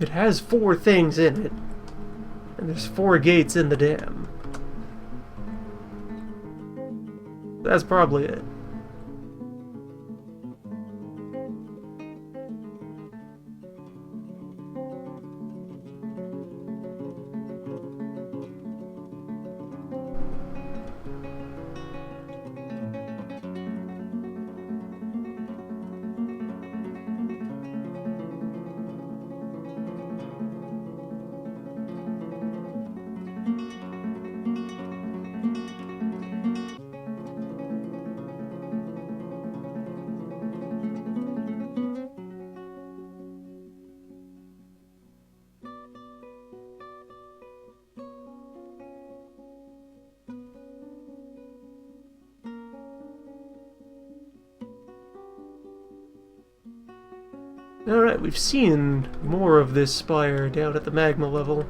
It has 4 things in it, and there's 4 gates in the dam. That's probably it. Alright, we've seen more of this spire down at the magma level.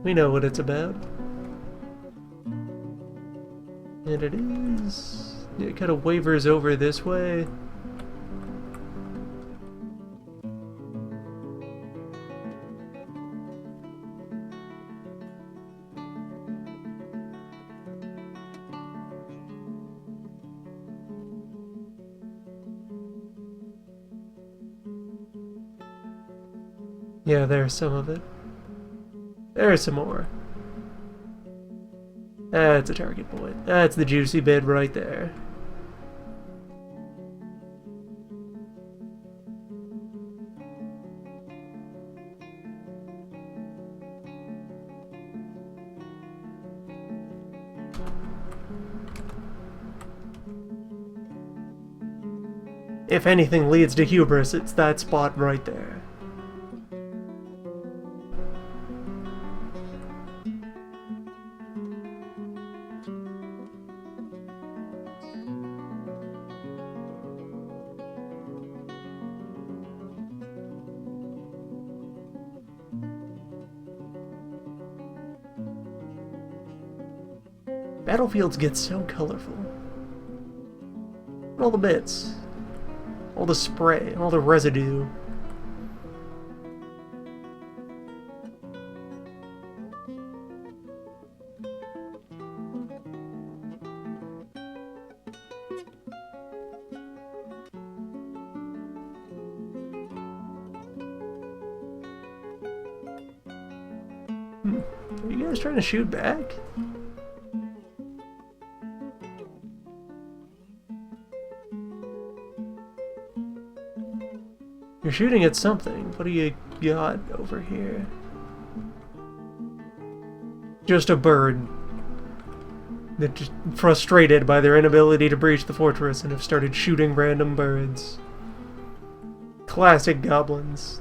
We know what it's about. And it is... it kind of wavers over this way. Yeah, there's some of it. There's some more. That's a target point. That's the juicy bit right there. If anything leads to hubris, it's that spot right there. Battlefields get so colorful. All the bits. All the spray, all the residue. Are you guys trying to shoot back? You're shooting at something. What do you got over here? just a bird. They're just frustrated by their inability to breach the fortress and have started shooting random birds. Classic goblins.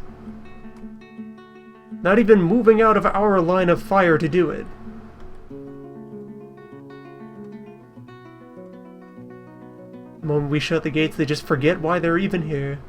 Not even moving out of our line of fire to do it. The moment we shut the gates, they just forget why they're even here.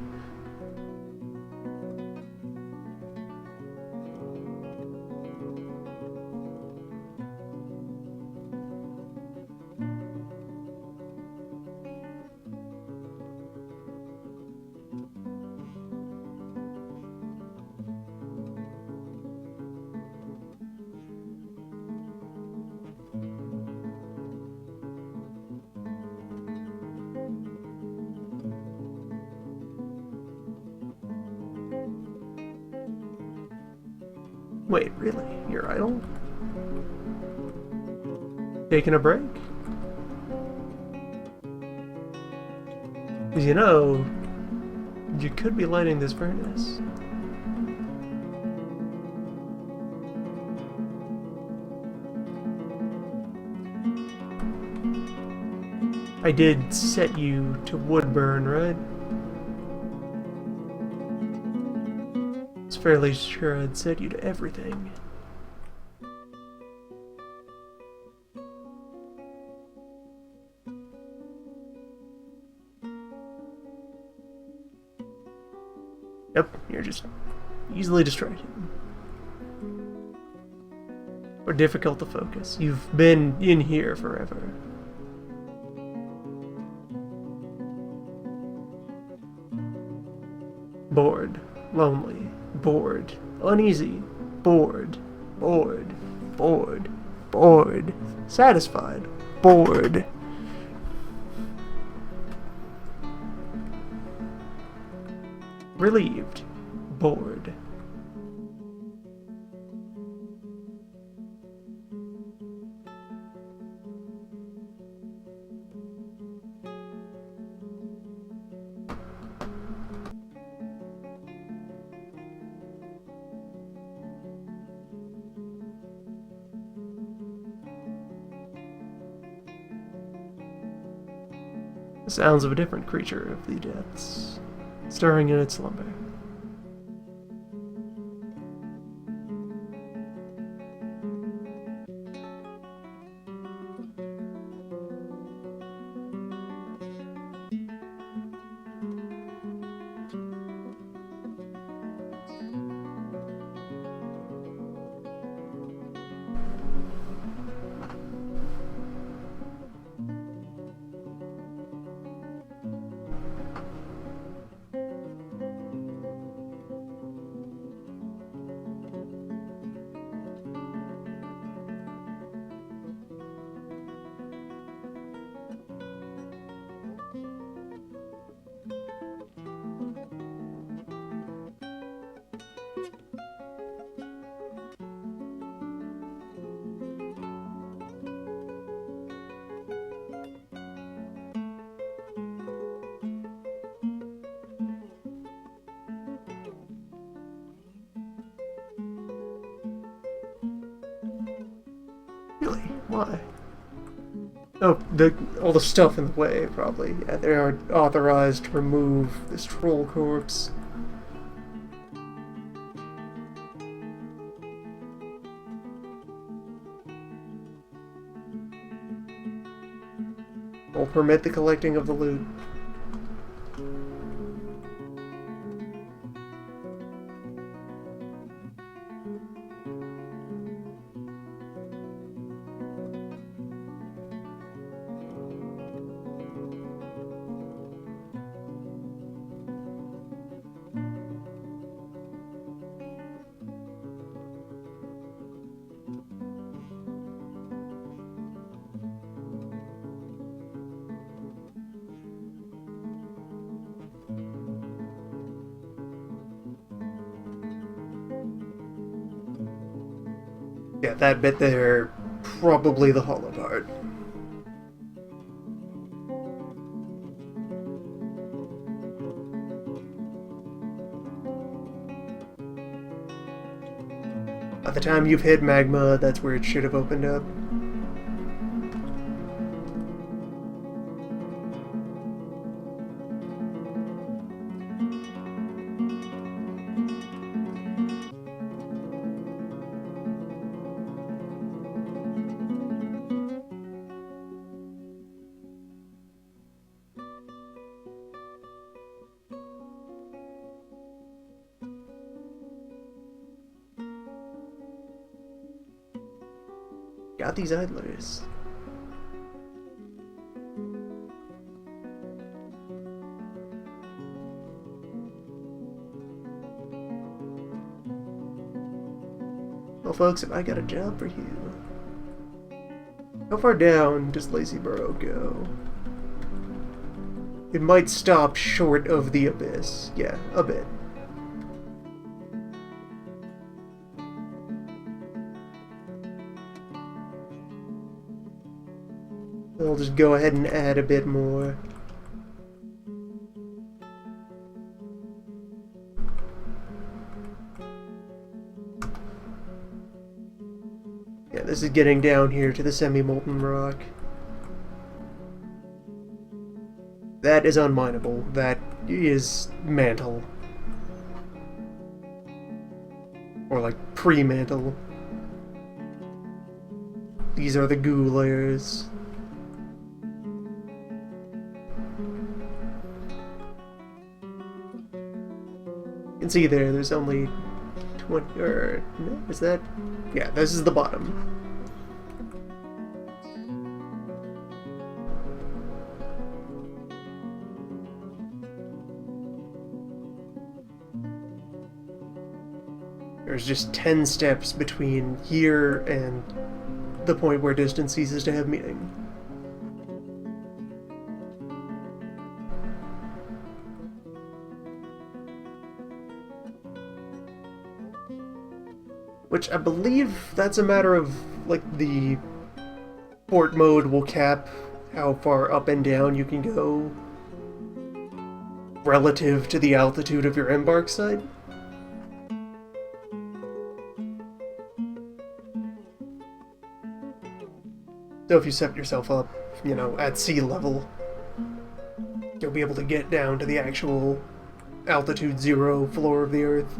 Wait, really? You're idle? Taking a break? Because you know, you could be lighting this furnace. I did set you to wood burn, right? Fairly sure I'd set you to everything. Yep, you're just easily distracted. Or difficult to focus. You've been in here forever. Bored. Lonely. Bored. Uneasy. Bored. Bored. Bored. Bored. Satisfied. Bored. Relieved. Bored. The sounds of a different creature of the depths, stirring in its slumber. Really? Why? Oh, all the stuff in the way, probably. Yeah, they are authorized to remove this troll corpse. Will permit the collecting of the loot. Yeah, that bit there, probably the hollow part. By the time you've hit magma, that's where it should have opened up. Got these idlers. Well, folks, have I got a job for you? How far down does Lazy Burrow go? It might stop short of the abyss. Yeah, a bit. I'll just go ahead and add a bit more. Yeah, this is getting down here to the semi-molten rock. That is unmineable. That is mantle. Or like pre-mantle. These are the goo layers. You can see there's only 20, or is that? Yeah, this is the bottom. There's just 10 steps between here and the point where distance ceases to have meaning. Which I believe that's a matter of, like, the port mode will cap how far up and down you can go relative to the altitude of your embark site. So if you set yourself up, you know, at sea level, you'll be able to get down to the actual altitude 0 floor of the Earth.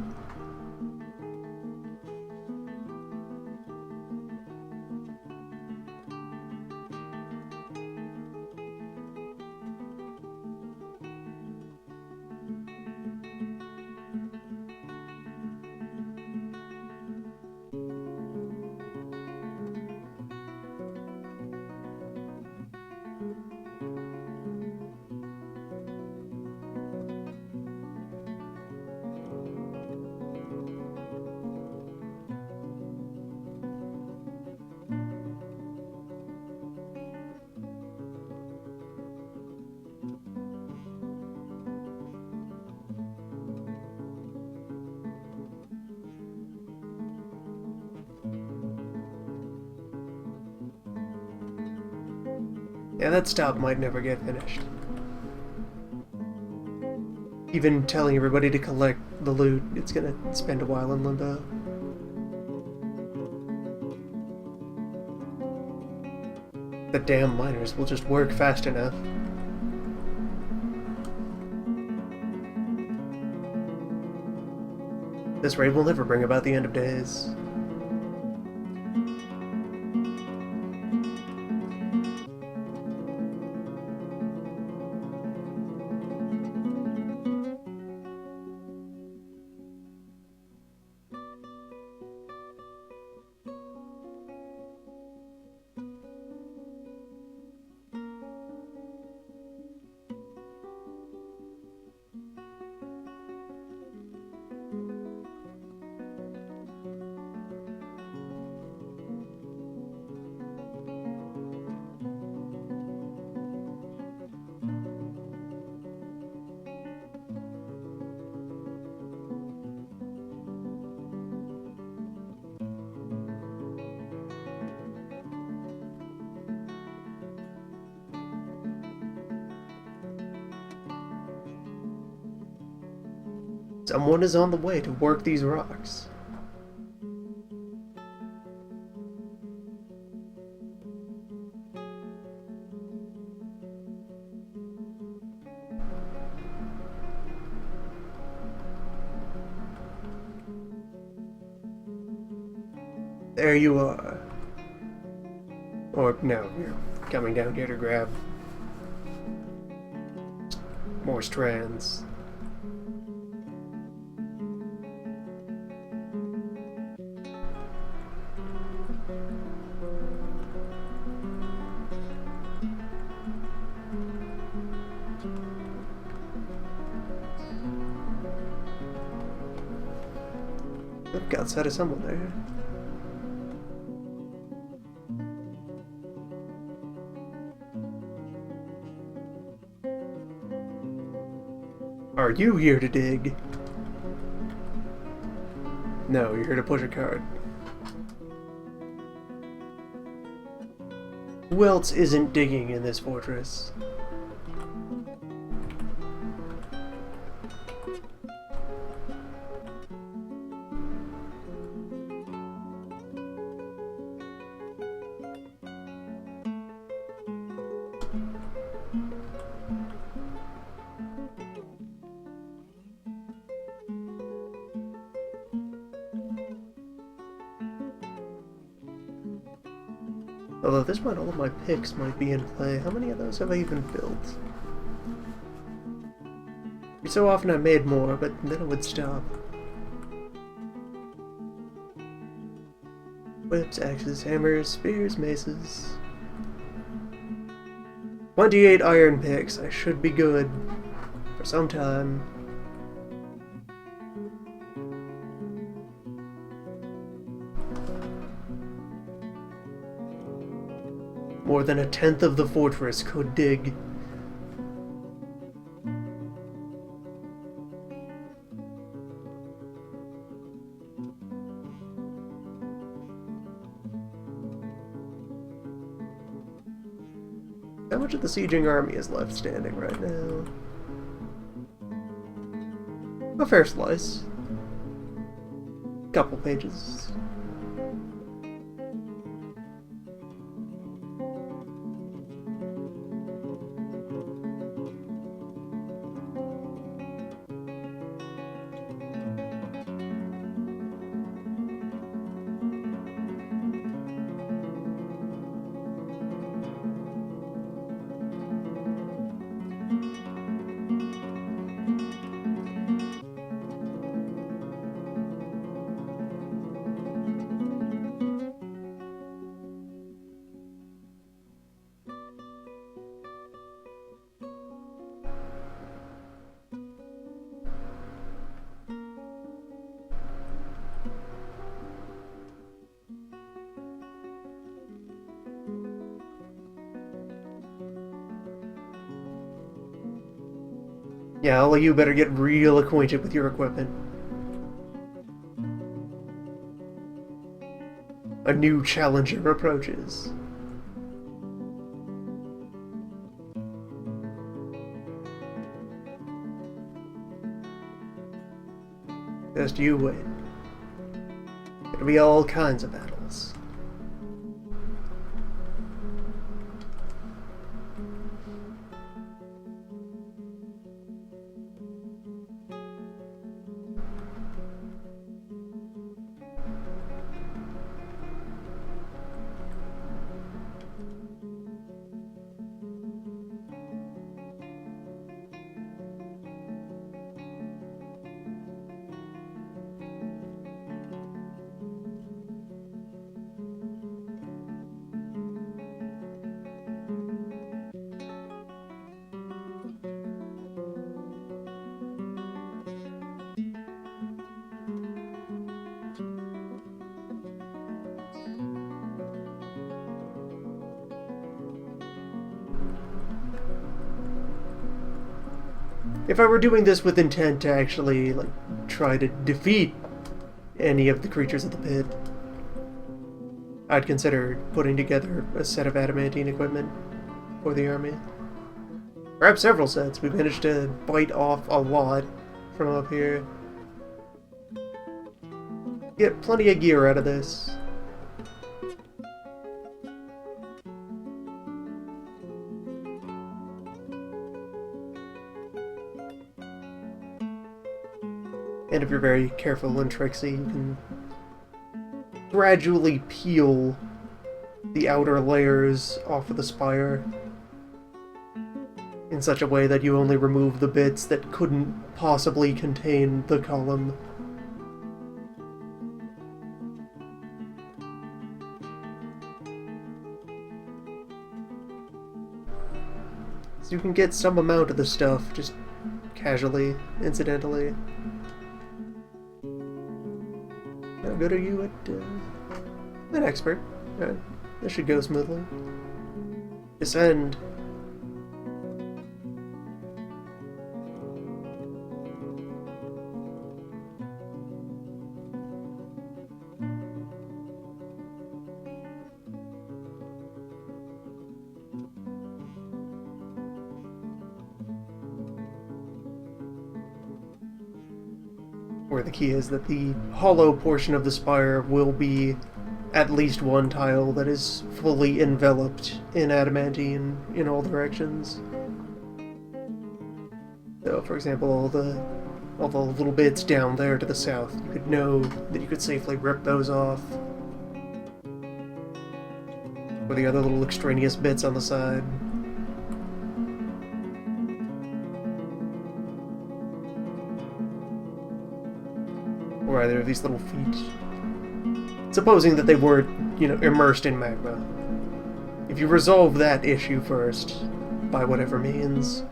Yeah, that stop might never get finished. Even telling everybody to collect the loot, it's gonna spend a while in limbo. The damn miners will just work fast enough. This raid will never bring about the end of days. Someone is on the way to work these rocks. There you are. Or, no, you're coming down here to grab more strands. Look outside of someone there. Are you here to dig? No, you're here to push a cart. Who else isn't digging in this fortress? Although at this point all of my picks might be in play. How many of those have I even built? So often I made more, but then it would stop. Whips, axes, hammers, spears, maces. 28 iron picks. I should be good for some time. More than a tenth of the fortress could dig. How much of the sieging army is left standing right now? A fair slice. Couple pages. Yeah, all of you better get real acquainted with your equipment. A new challenger approaches. Just you wait. It'll be all kinds of battles. If I were doing this with intent to actually, like, try to defeat any of the creatures of the pit, I'd consider putting together a set of adamantine equipment for the army. Perhaps several sets. We've managed to bite off a lot from up here. Get plenty of gear out of this. And if you're very careful and tricksy, you can gradually peel the outer layers off of the spire in such a way that you only remove the bits that couldn't possibly contain the column. So you can get some amount of the stuff just casually, incidentally. How good are you at an expert? This should go smoothly. Descend. Where the key is that the hollow portion of the spire will be at least one tile that is fully enveloped in adamantine in all directions. So, for example, all the little bits down there to the south, you could know that you could safely rip those off. Or the other little extraneous bits on the side. Or either of these little feet. Supposing that they were, immersed in magma. If you resolve that issue first, by whatever means,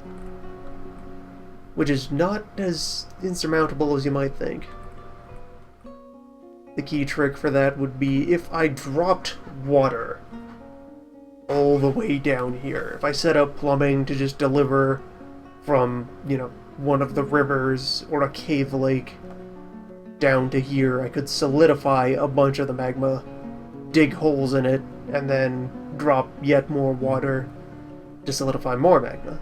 which is not as insurmountable as you might think. The key trick for that would be if I dropped water all the way down here. If I set up plumbing to just deliver from, one of the rivers or a cave lake down to here, I could solidify a bunch of the magma, dig holes in it, and then drop yet more water to solidify more magma.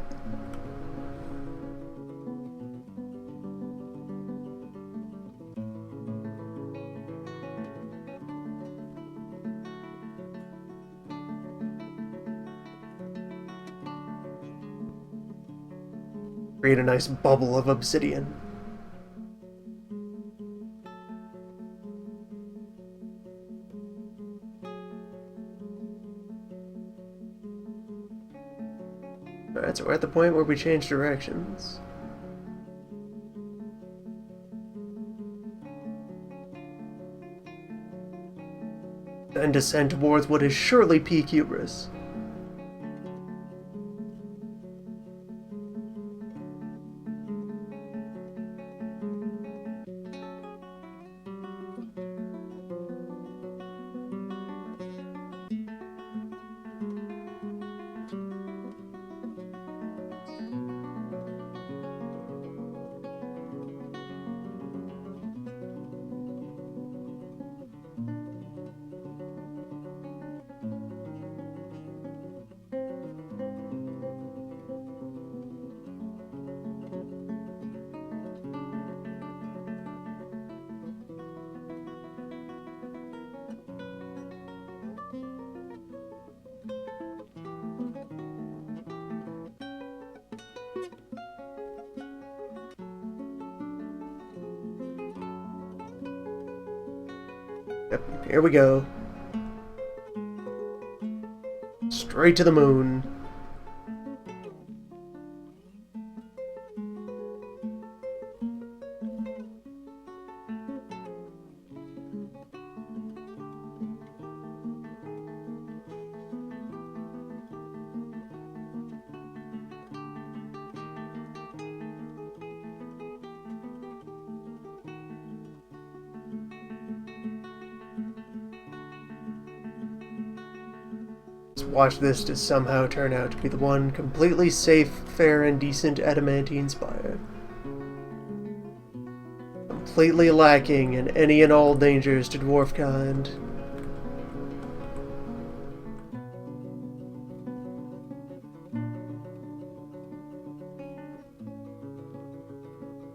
Create a nice bubble of obsidian. Alright, so we're at the point where we change directions. And descend towards what is surely peak hubris. Yep, here we go. Straight to the moon. Watch this to somehow turn out to be the one completely safe, fair, and decent adamantine spire. Completely lacking in any and all dangers to dwarf kind.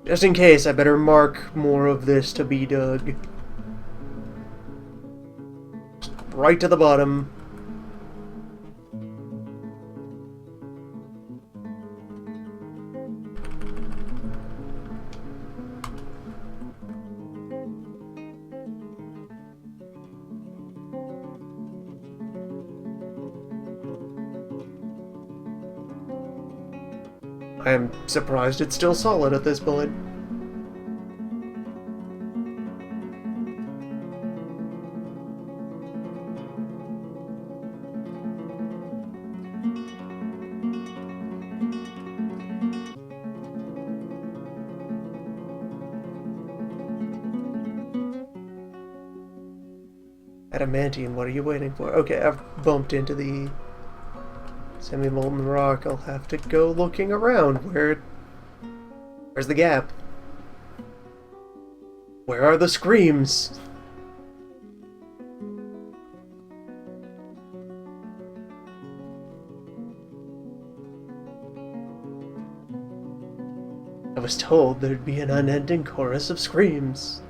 Just in case, I better mark more of this to be dug. Right to the bottom. I am surprised it's still solid at this point. Adamantium, what are you waiting for? Okay, I've bumped into the semi-molten rock. I'll have to go looking around. Where's the gap? Where are the screams? I was told there'd be an unending chorus of screams.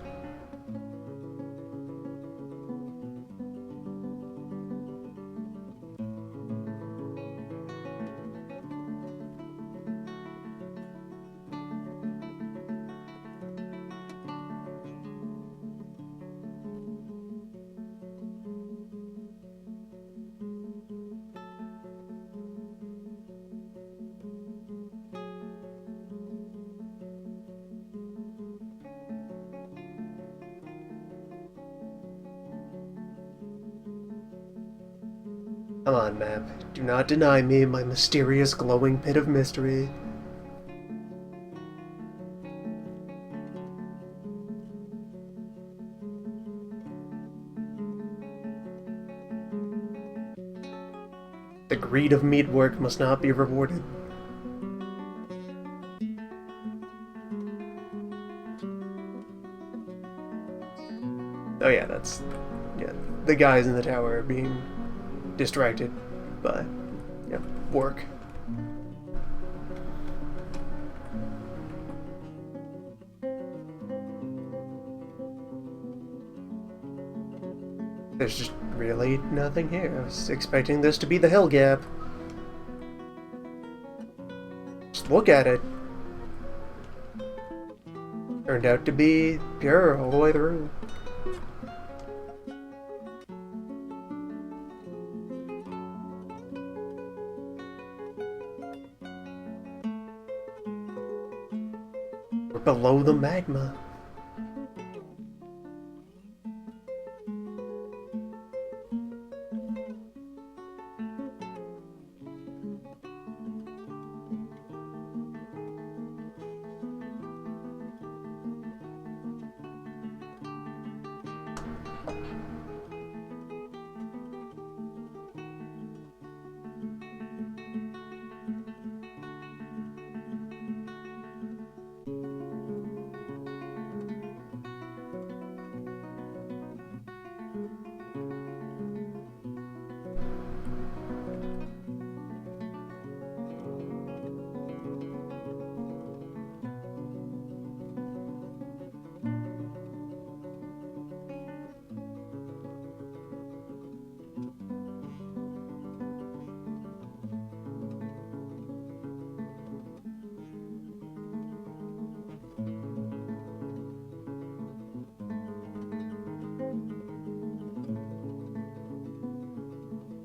Come on, map. Do not deny me my mysterious glowing pit of mystery. The greed of Meatwork must not be rewarded. Oh yeah, that's... yeah, the guys in the tower are being distracted by, yeah, work. There's just really nothing here. I was expecting this to be the Hell Gap. Just look at it. Turned out to be pure all the way through. We're below the magma.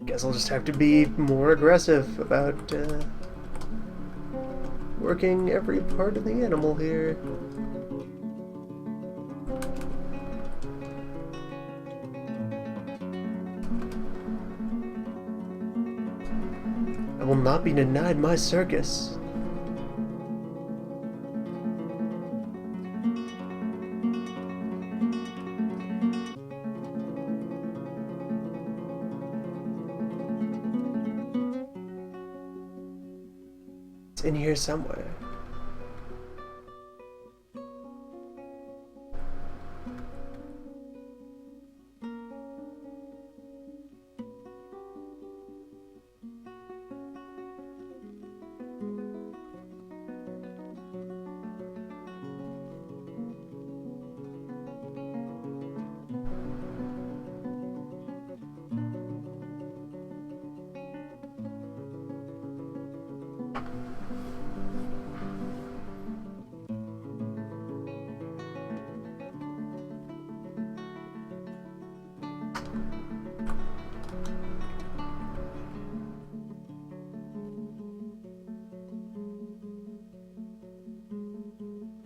Guess I'll just have to be more aggressive about working every part of the animal here. I will not be denied my circus. In here somewhere.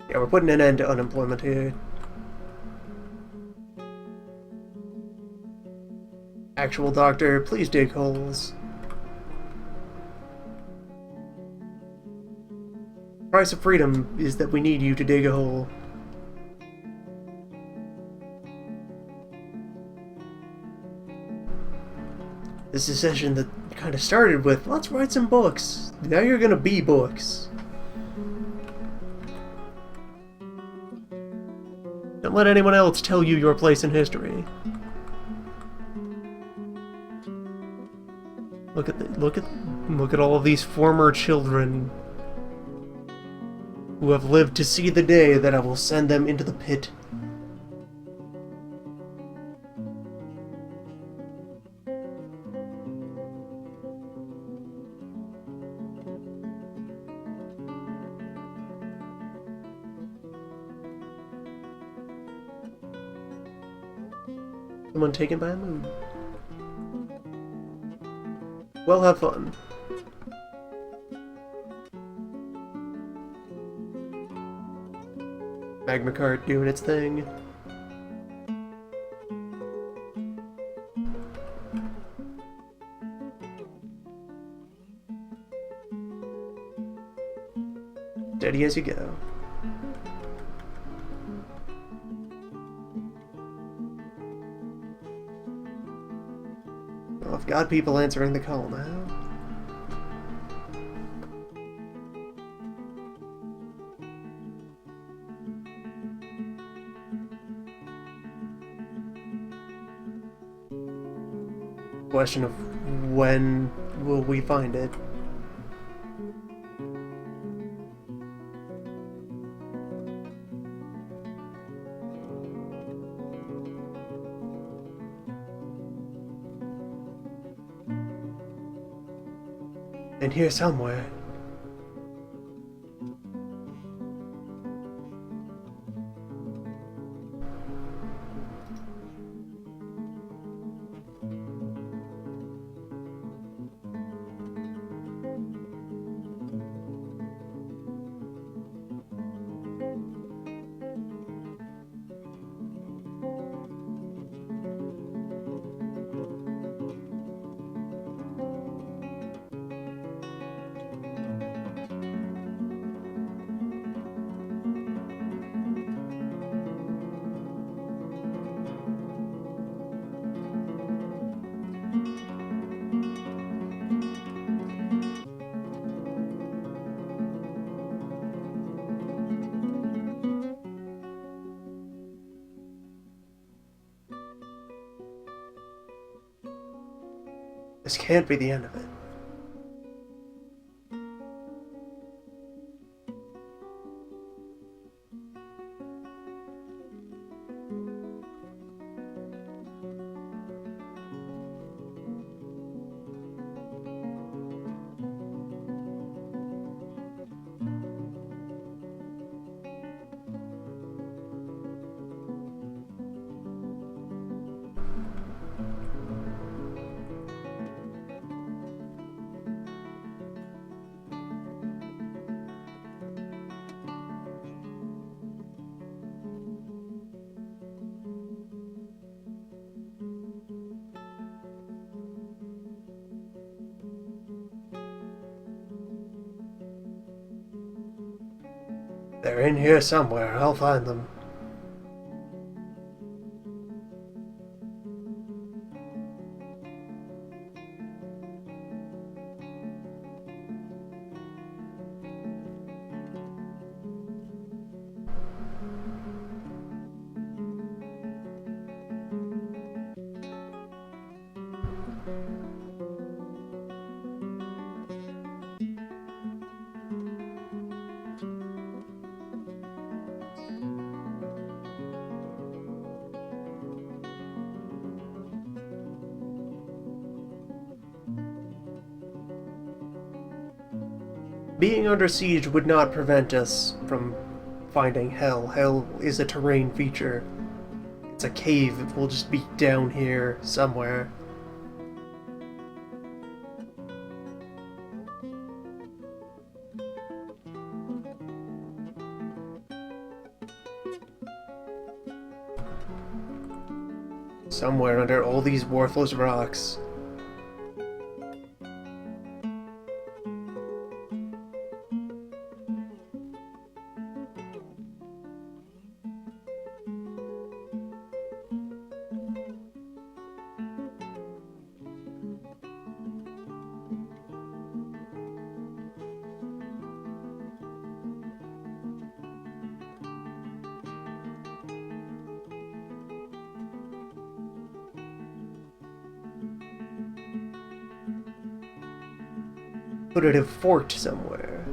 Yeah, we're putting an end to unemployment here. Actual doctor, please dig holes. Price of freedom is that we need you to dig a hole. This is a session that kind of started with, let's write some books. Now you're gonna be books. Don't let anyone else tell you your place in history. Look at all of these former children who have lived to see the day that I will send them into the pit. Someone taken by a moon. Well, have fun. Magma cart doing its thing. Steady as you go. Well, I've got people answering the call now. Question of when will we find it? In here somewhere. This can't be the end of it. They're in here somewhere. I'll find them. Being under siege would not prevent us from finding hell. Hell is a terrain feature. It's a cave. It will just be down here somewhere. Somewhere under all these worthless rocks. Could it have forked somewhere?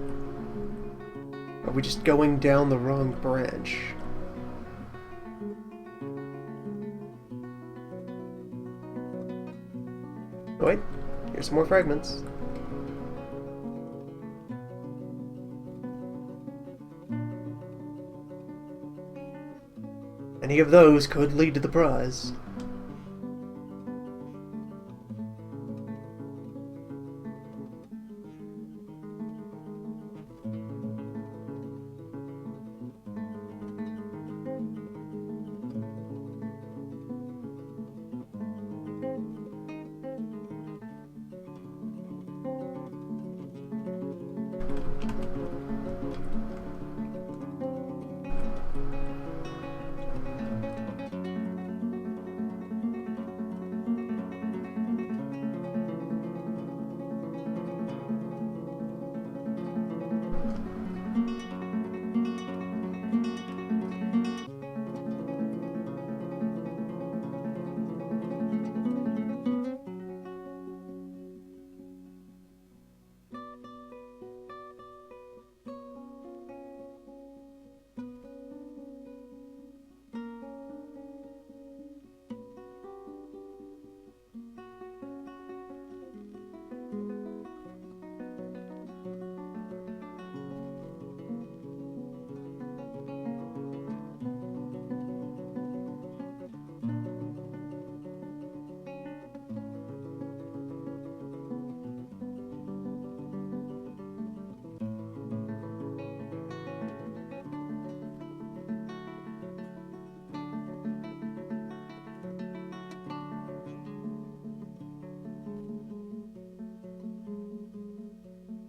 Are we just going down the wrong branch? Oh, wait, here's some more fragments. Any of those could lead to the prize.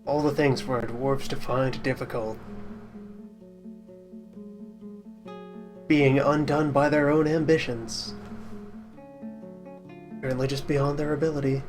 All the things for our dwarves to find difficult. Being undone by their own ambitions. Apparently just beyond their ability.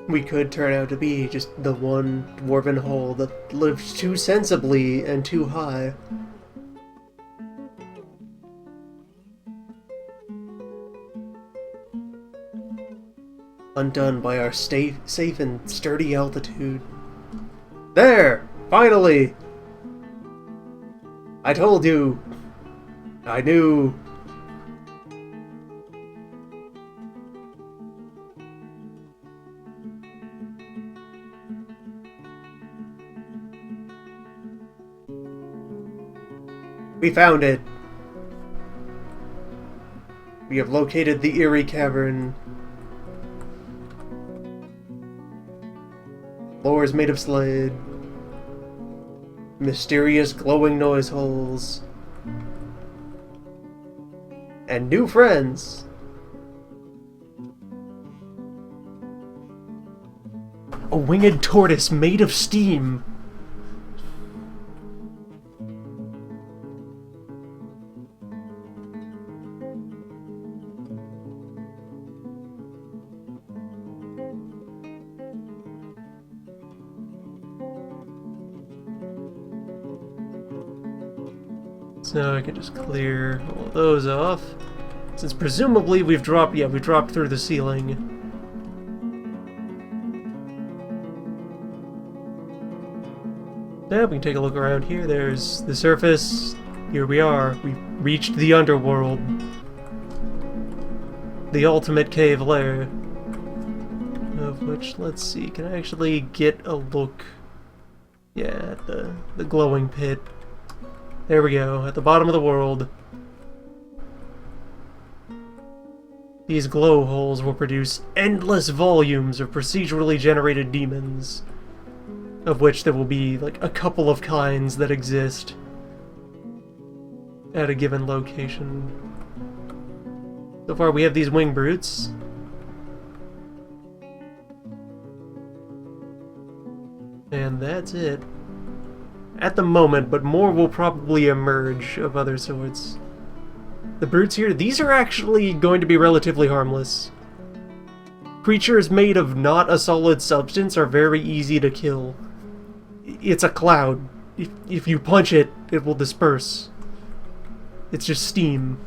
We could turn out to be just the one dwarven hole that lived too sensibly and too high. Undone by our safe and sturdy altitude. There! Finally! I told you! I knew! We found it! We have located the eerie cavern. Floor is made of slate. Mysterious glowing noise holes. And new friends! A winged tortoise made of steam! So I can just clear all those off. Since presumably we've dropped, yeah, we dropped through the ceiling. Yeah, we can take a look around here. There's the surface. Here we are. We've reached the underworld. The ultimate cave lair. Of which, let's see, can I actually get a look? Yeah, at the glowing pit. There we go, at the bottom of the world. These glow holes will produce endless volumes of procedurally generated demons, of which there will be like a couple of kinds that exist at a given location. So far we have these wing brutes. And that's it. At the moment, but more will probably emerge of other sorts. The brutes here, these are actually going to be relatively harmless. Creatures made of not a solid substance are very easy to kill. It's a cloud. If you punch it, it will disperse. It's just steam.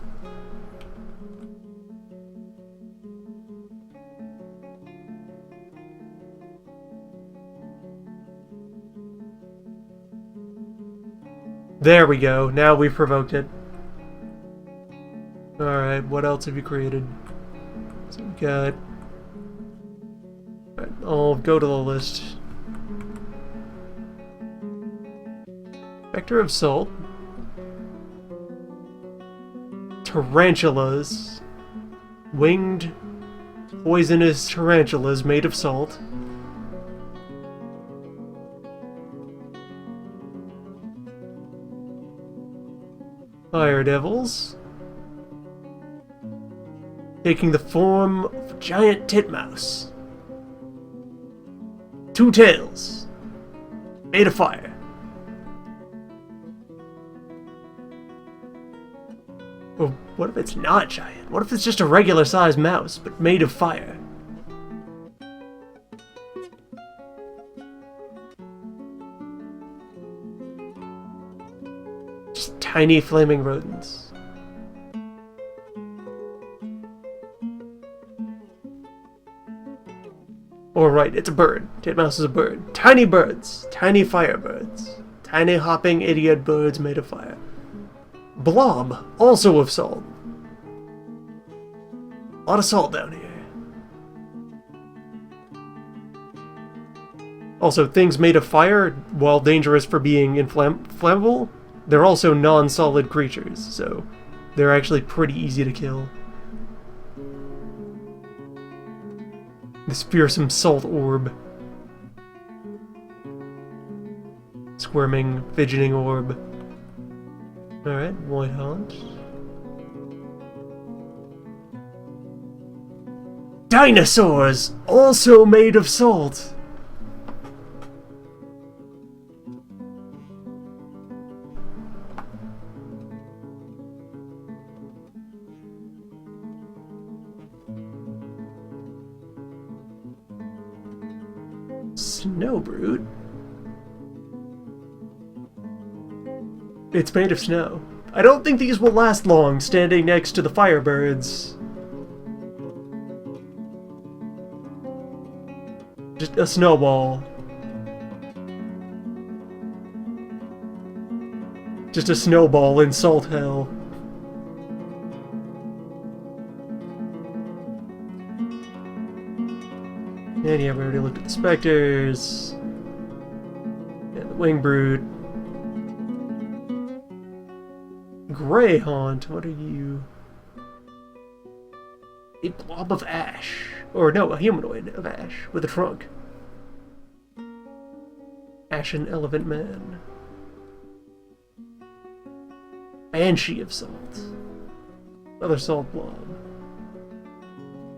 There we go. Now we've provoked it. Alright, what else have you created? So we got... Alright, I'll go to the list. Vector of Salt. Tarantulas. Winged, poisonous tarantulas made of salt. Fire devils. Taking the form of a giant titmouse. 2 tails. Made of fire. Well, what if it's not giant? What if it's just a regular sized mouse, but made of fire? Just tiny flaming rodents. Or right, it's a bird. Titmouse is a bird. Tiny birds. Tiny firebirds. Tiny hopping idiot birds made of fire. Blob, also of salt. A lot of salt down here. Also, things made of fire, while dangerous for being flammable, they're also non-solid creatures, so they're actually pretty easy to kill. This fearsome salt orb. Squirming, fidgeting orb. Alright, white haunt. Dinosaurs! Also made of salt! Snow brute? It's made of snow. I don't think these will last long standing next to the firebirds. Just a snowball. Just a snowball in salt hell. And yeah, we already looked at the specters. And the wing brute. Grey haunt, what are you? A blob of ash. Or no, a humanoid of ash with a trunk. Ashen elephant man. Banshee of salt. Another salt blob.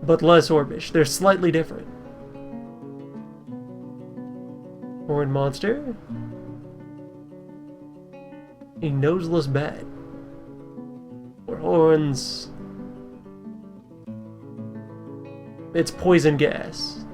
But less orbish. They're slightly different. Horned monster. A noseless bat. Or horns. It's poison gas.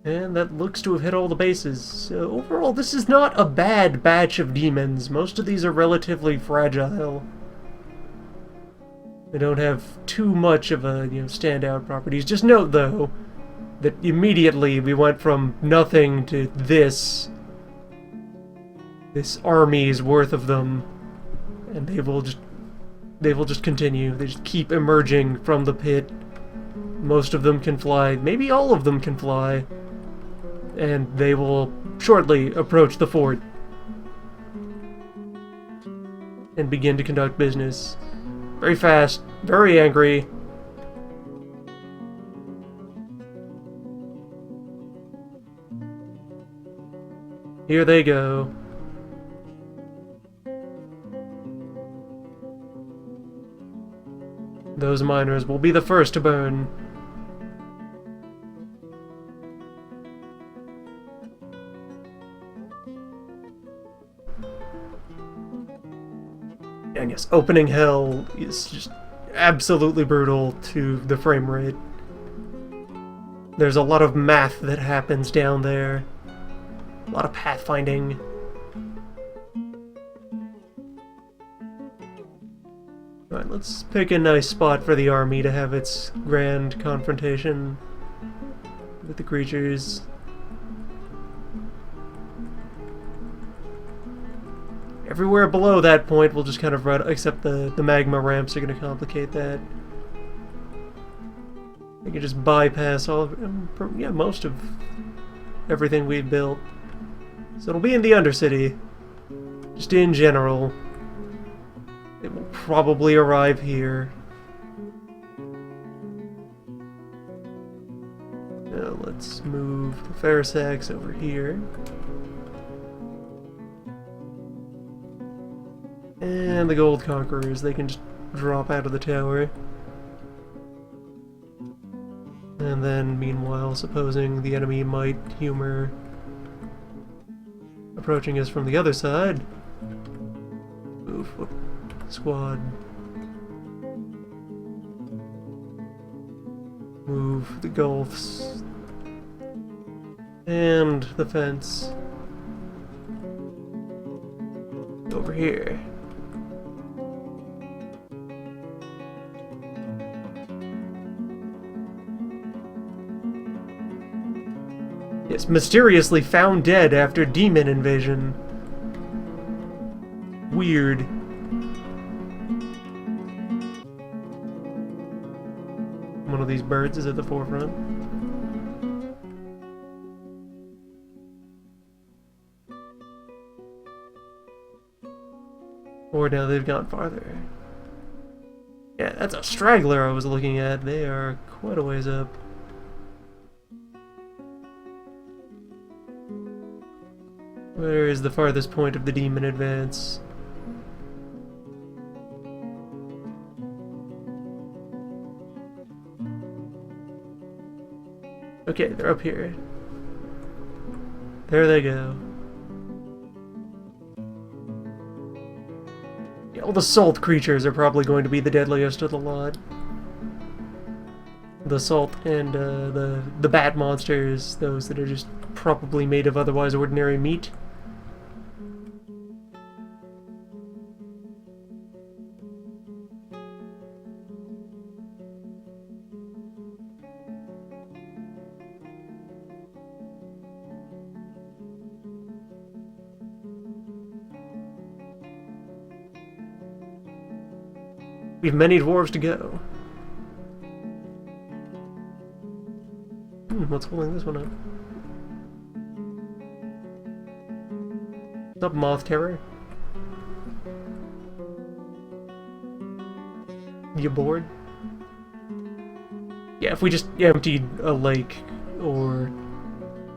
And that looks to have hit all the bases. So overall, this is not a bad batch of demons. Most of these are relatively fragile. They don't have too much of a, standout properties. Just note, though, that immediately we went from nothing to this army's worth of them, and they will just continue. They just keep emerging from the pit. Most of them can fly. Maybe all of them can fly. And they will shortly approach the fort and begin to conduct business. Very fast, very angry. Here they go. Those miners will be the first to burn. And yes, opening hell is just absolutely brutal to the frame rate. There's a lot of math that happens down there. A lot of pathfinding. Alright, let's pick a nice spot for the army to have its grand confrontation with the creatures. Everywhere below that point we'll just kind of run, except the magma ramps are going to complicate that. We can just bypass all of, most of everything we've built. So it'll be in the Undercity. Just in general. It will probably arrive here. Now let's move the Ferrosax over here. And the Gold Conquerors, they can just drop out of the tower. And then, meanwhile, supposing the enemy might humor approaching us from the other side. Move squad. Move the gulfs. And the fence. Over here. Yes, mysteriously found dead after demon invasion. Weird. One of these birds is at the forefront. Or now they've gone farther. Yeah, that's a straggler I was looking at. They are quite a ways up. Where is the farthest point of the demon advance? Okay, they're up here. There they go. Yeah, all the salt creatures are probably going to be the deadliest of the lot. The salt and the bat monsters, those that are just probably made of otherwise ordinary meat. We've many dwarves to go. What's holding this one up? What's up, Moth Terror? You bored? Yeah, if we just emptied a lake or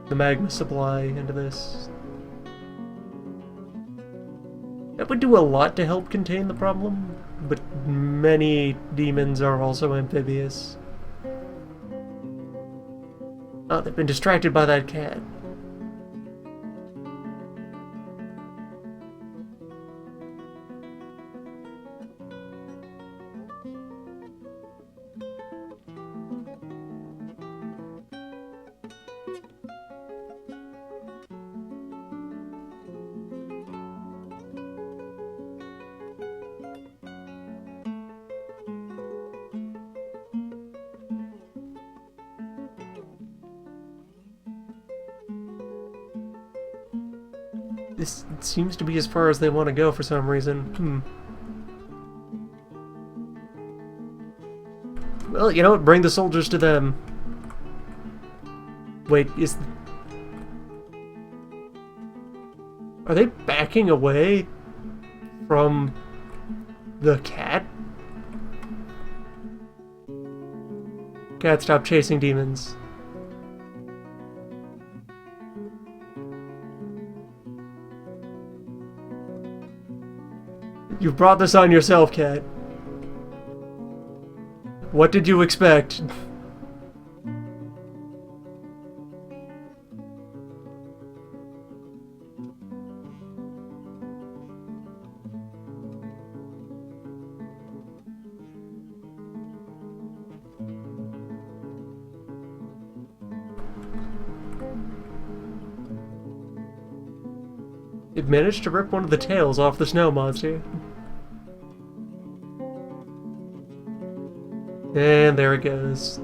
the magma supply into this, that would do a lot to help contain the problem, but many demons are also amphibious. Oh, they've been distracted by that cat. This seems to be as far as they want to go for some reason. Well, you know what? Bring the soldiers to them. Wait, are they backing away from the cat? Cat, stop chasing demons. You've brought this on yourself, Cat. What did you expect? It managed to rip one of the tails off the snow monster. And there it goes.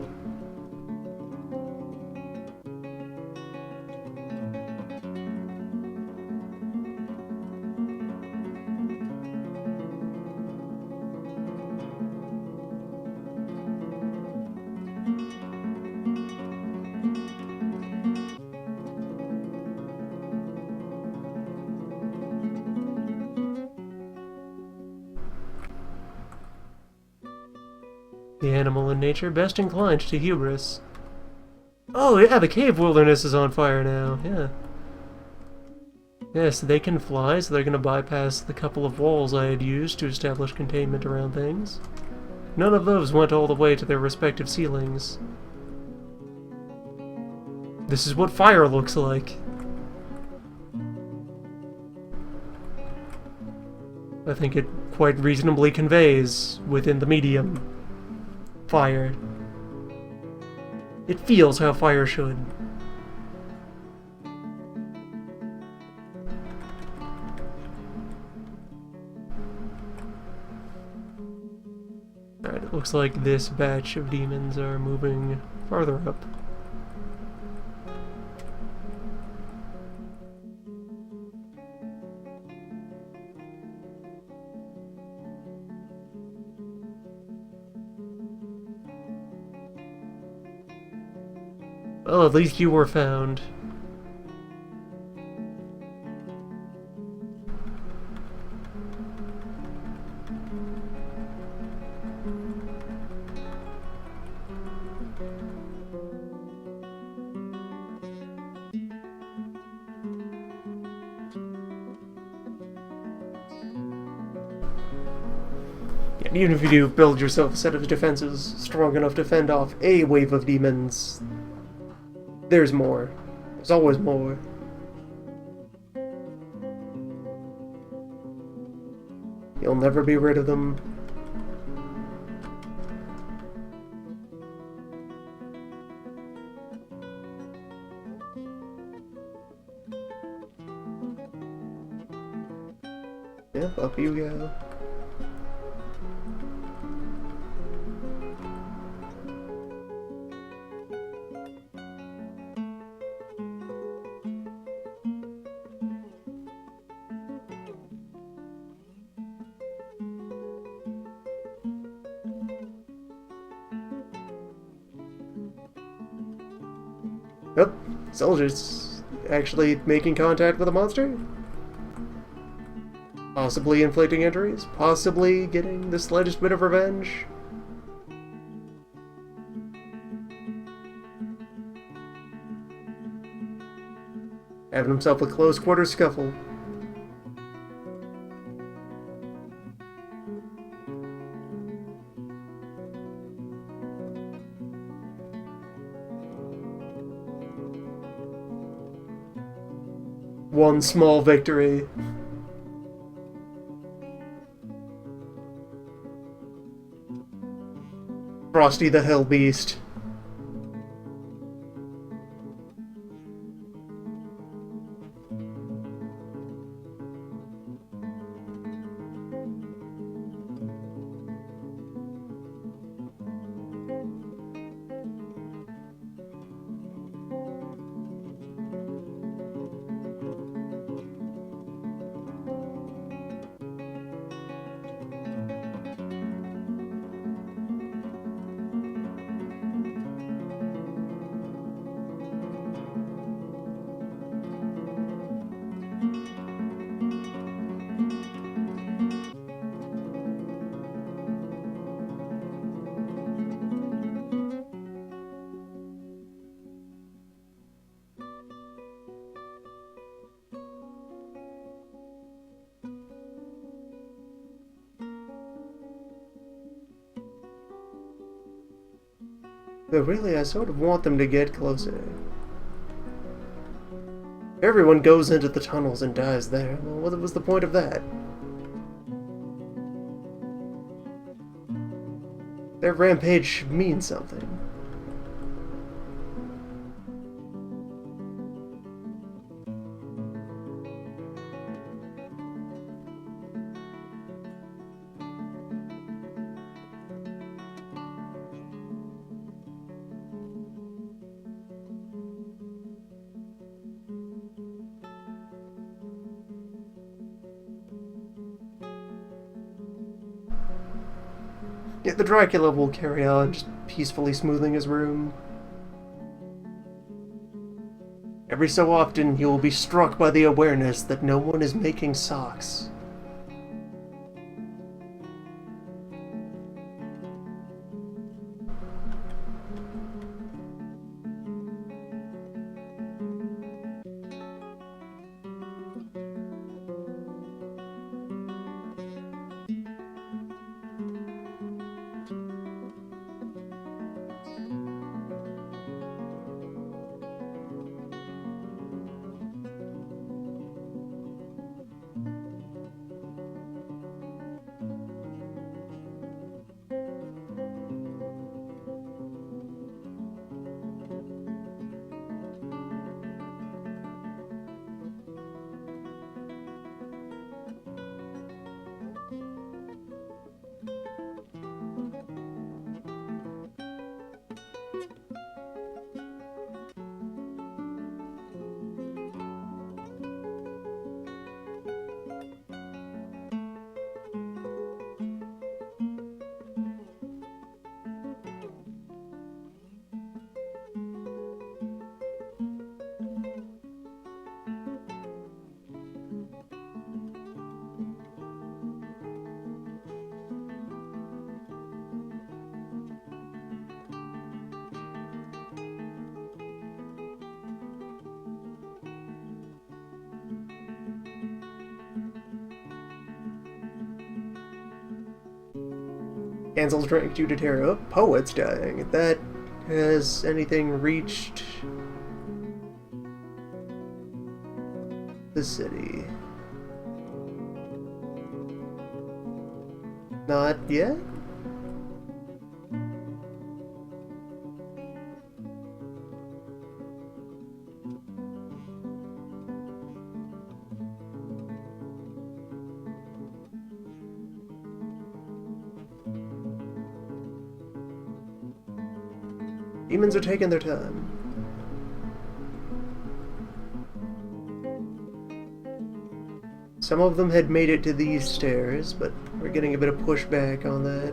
The animal in nature best inclined to hubris. Oh yeah, the cave wilderness is on fire now, yeah. Yes, they can fly, so they're gonna bypass the couple of walls I had used to establish containment around things. None of those went all the way to their respective ceilings. This is what fire looks like. I think it quite reasonably conveys within the medium. Fire. It feels how fire should. Alright, it looks like this batch of demons are moving farther up. Well, at least you were found. And even if you do build yourself a set of defenses strong enough to fend off a wave of demons, there's more. There's always more. You'll never be rid of them. Yep, up you go. Oh, soldiers actually making contact with a monster? Possibly inflicting injuries? Possibly getting the slightest bit of revenge? Having himself a close quarter scuffle. One small victory. Frosty the Hell Beast. But really, I sort of want them to get closer. Everyone goes into the tunnels and dies there. Well, what was the point of that? Their rampage should mean something. Yet the Dracula will carry on, just peacefully smoothing his room. Every so often, he will be struck by the awareness that no one is making socks. Cancel's drink due to terror. Poet's dying. That has anything reached the city? Not yet? Demons are taking their time. Some of them had made it to these stairs, but we're getting a bit of pushback on that.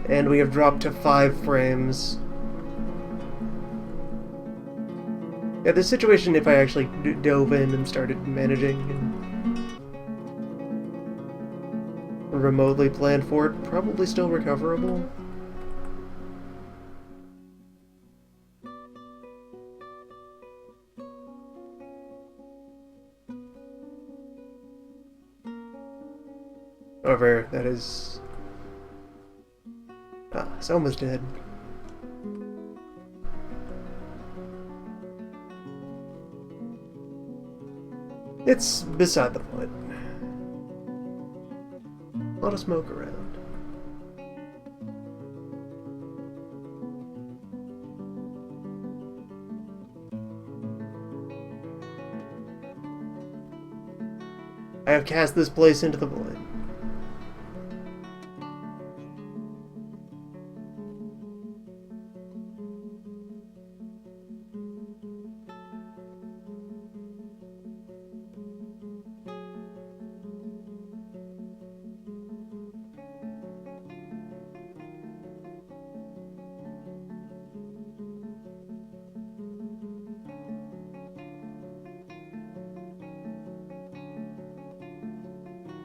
And we have dropped to 5 frames. Yeah, this situation, if I actually dove in and started managing and remotely planned for it, probably still recoverable. However, that is... it's almost dead. It's beside the point. A lot of smoke around. I have cast this place into the void.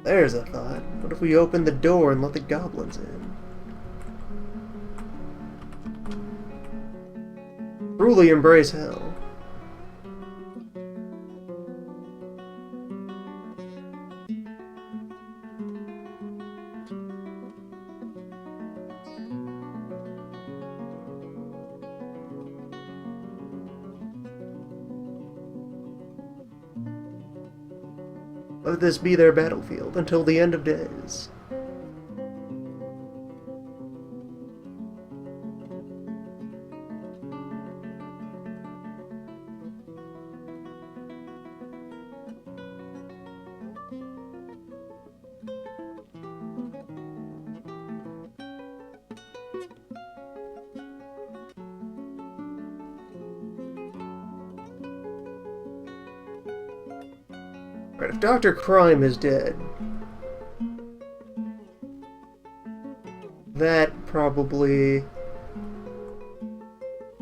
There's a thought. What if we open the door and let the goblins in? Truly embrace hell. Let this be their battlefield until the end of days. Right, if Dr. Crime is dead, that probably...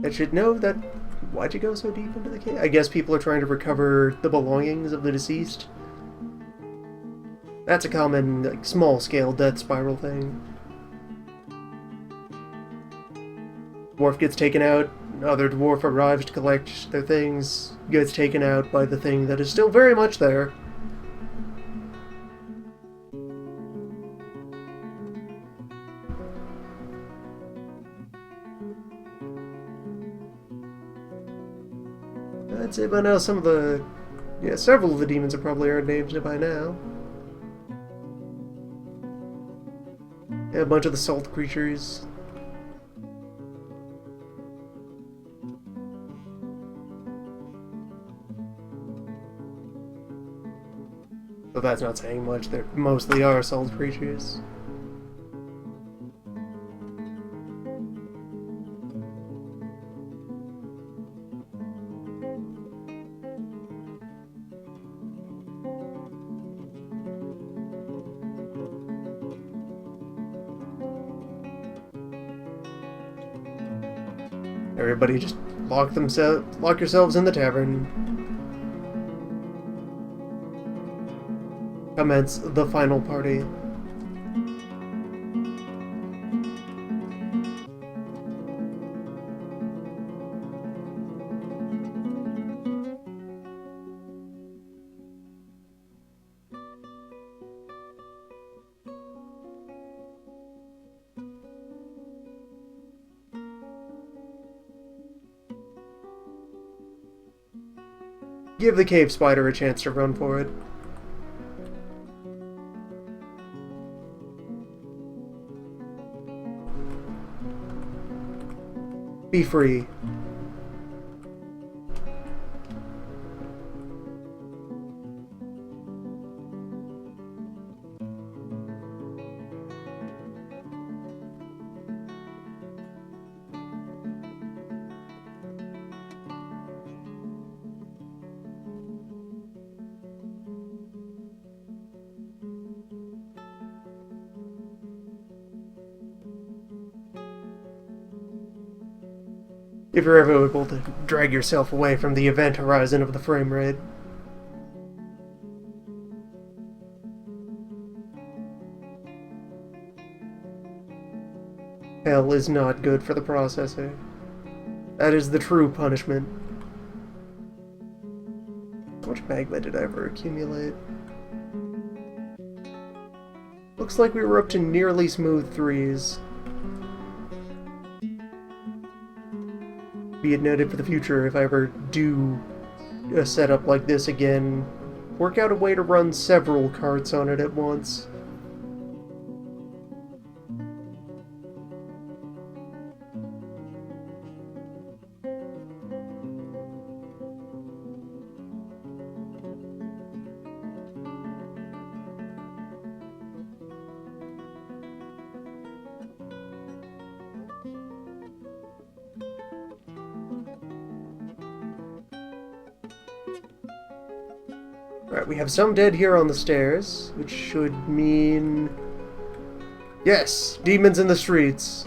It should know that... Why'd you go so deep into the cave? I guess people are trying to recover the belongings of the deceased. That's a common, like, small-scale death spiral thing. Dwarf gets taken out, another dwarf arrives to collect their things, gets taken out by the thing that is still very much there. I'd say by now some of the... Yeah, several of the demons have probably earned names by now. Yeah, a bunch of the salt creatures. But that's not saying much, they mostly are salt creatures. Everybody just lock yourselves in the tavern. Commence the final party. Give the cave spider a chance to run for it. Be free. If you're ever able to drag yourself away from the event horizon of the frame rate. Hell is not good for the processor. That is the true punishment. How much magma did I ever accumulate? Looks like we were up to nearly smooth 3s. Be it noted for the future, if I ever do a setup like this again, work out a way to run several carts on it at once. Alright, we have some dead here on the stairs, which should mean... Yes! Demons in the streets!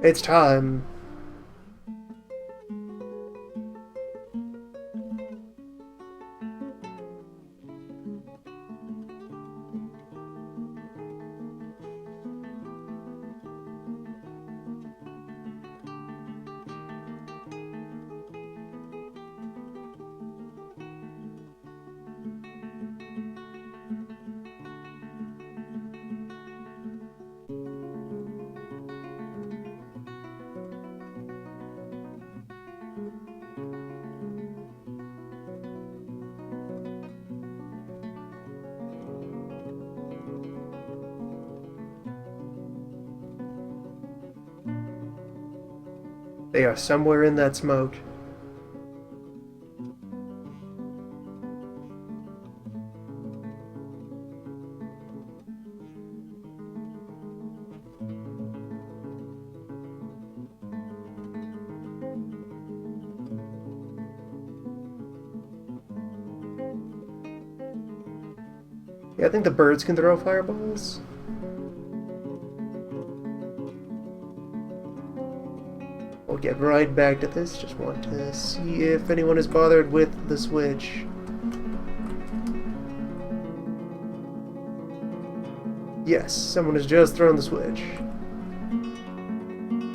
It's time. They are somewhere in that smoke. Yeah, I think the birds can throw fireballs. We'll get right back to this. Just want to see if anyone is bothered with the switch. Yes, someone has just thrown the switch.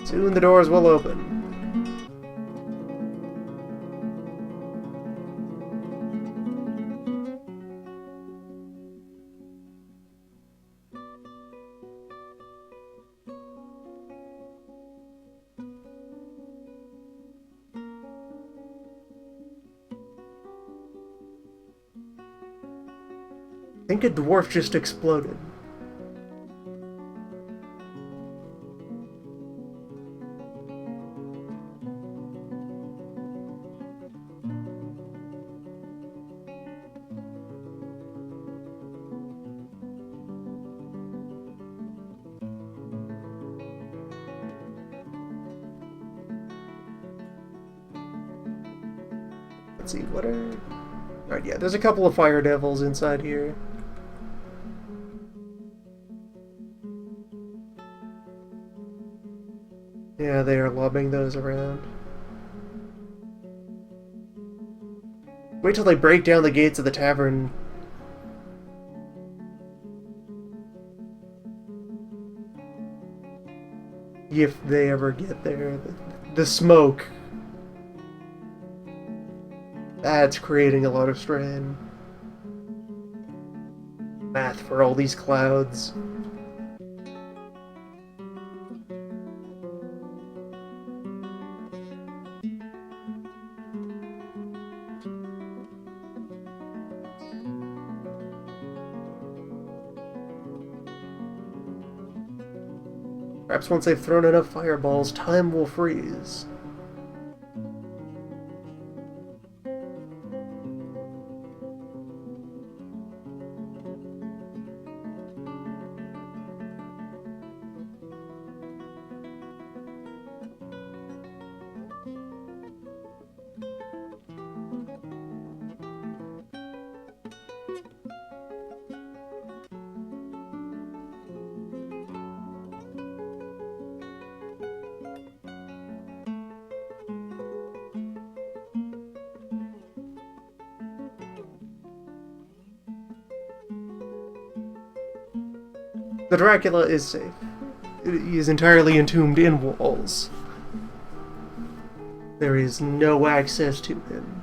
Soon the doors will open. I think a dwarf just exploded. Let's see, what are... Alright, yeah, there's a couple of fire devils inside here. Yeah, they are lobbing those around. Wait till they break down the gates of the tavern. If they ever get there. The smoke. That's creating a lot of strain. Math for all these clouds. Perhaps once they've thrown enough fireballs, time will freeze. The Dracula is safe. He is entirely entombed in walls. There is no access to him.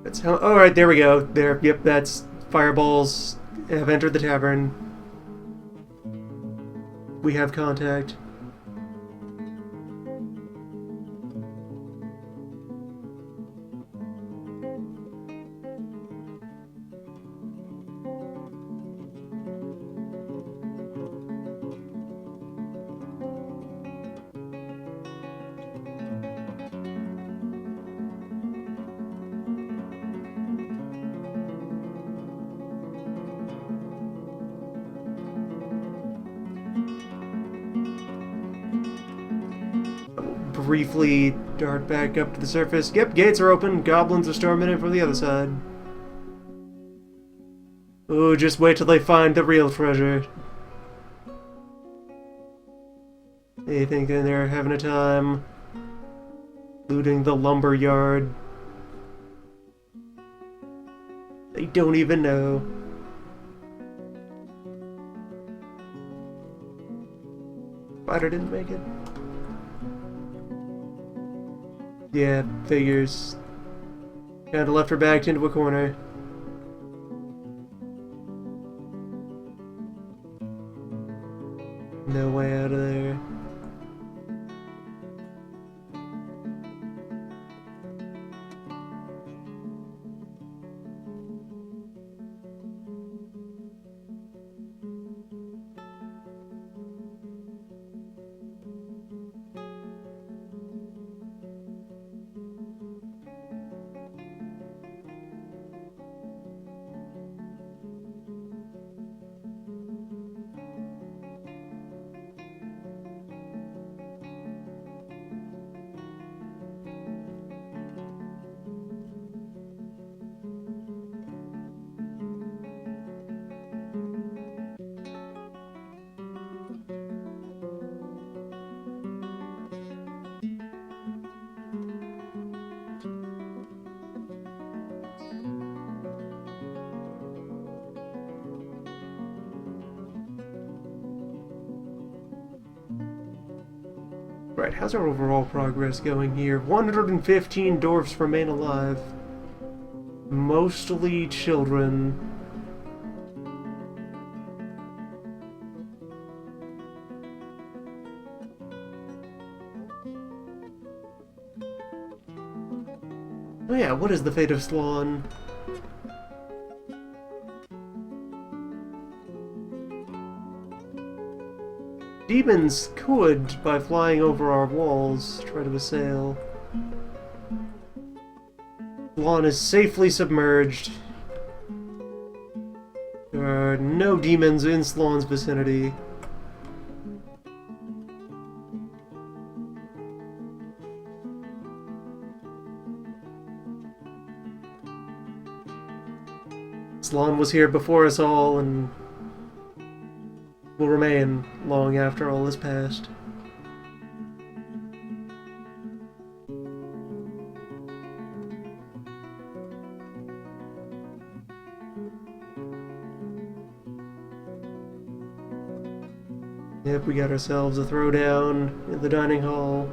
That's how. Oh, right, there we go. There. Yep, that's fireballs have entered the tavern. We have contact. Briefly dart back up to the surface. Yep, gates are open. Goblins are storming in from the other side. Oh, just wait till they find the real treasure. They think they're having a time looting the lumber yard. They don't even know. Spider didn't make it. Yeah, figures. Kinda left her backed into a corner. No way out of there. Right, how's our overall progress going here? 115 Dorfs remain alive. Mostly children. Oh yeah, what is the fate of Slan? Demons could, by flying over our walls, try to assail. Slan is safely submerged. There are no demons in Slan's vicinity. Slan was here before us all, and will remain long after all is past. Yep, we got ourselves a throwdown in the dining hall.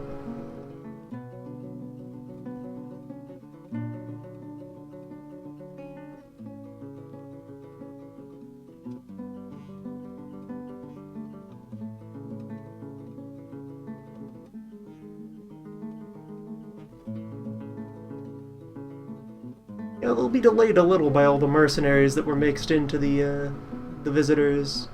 Yeah, they'll be delayed a little by all the mercenaries that were mixed into the visitors.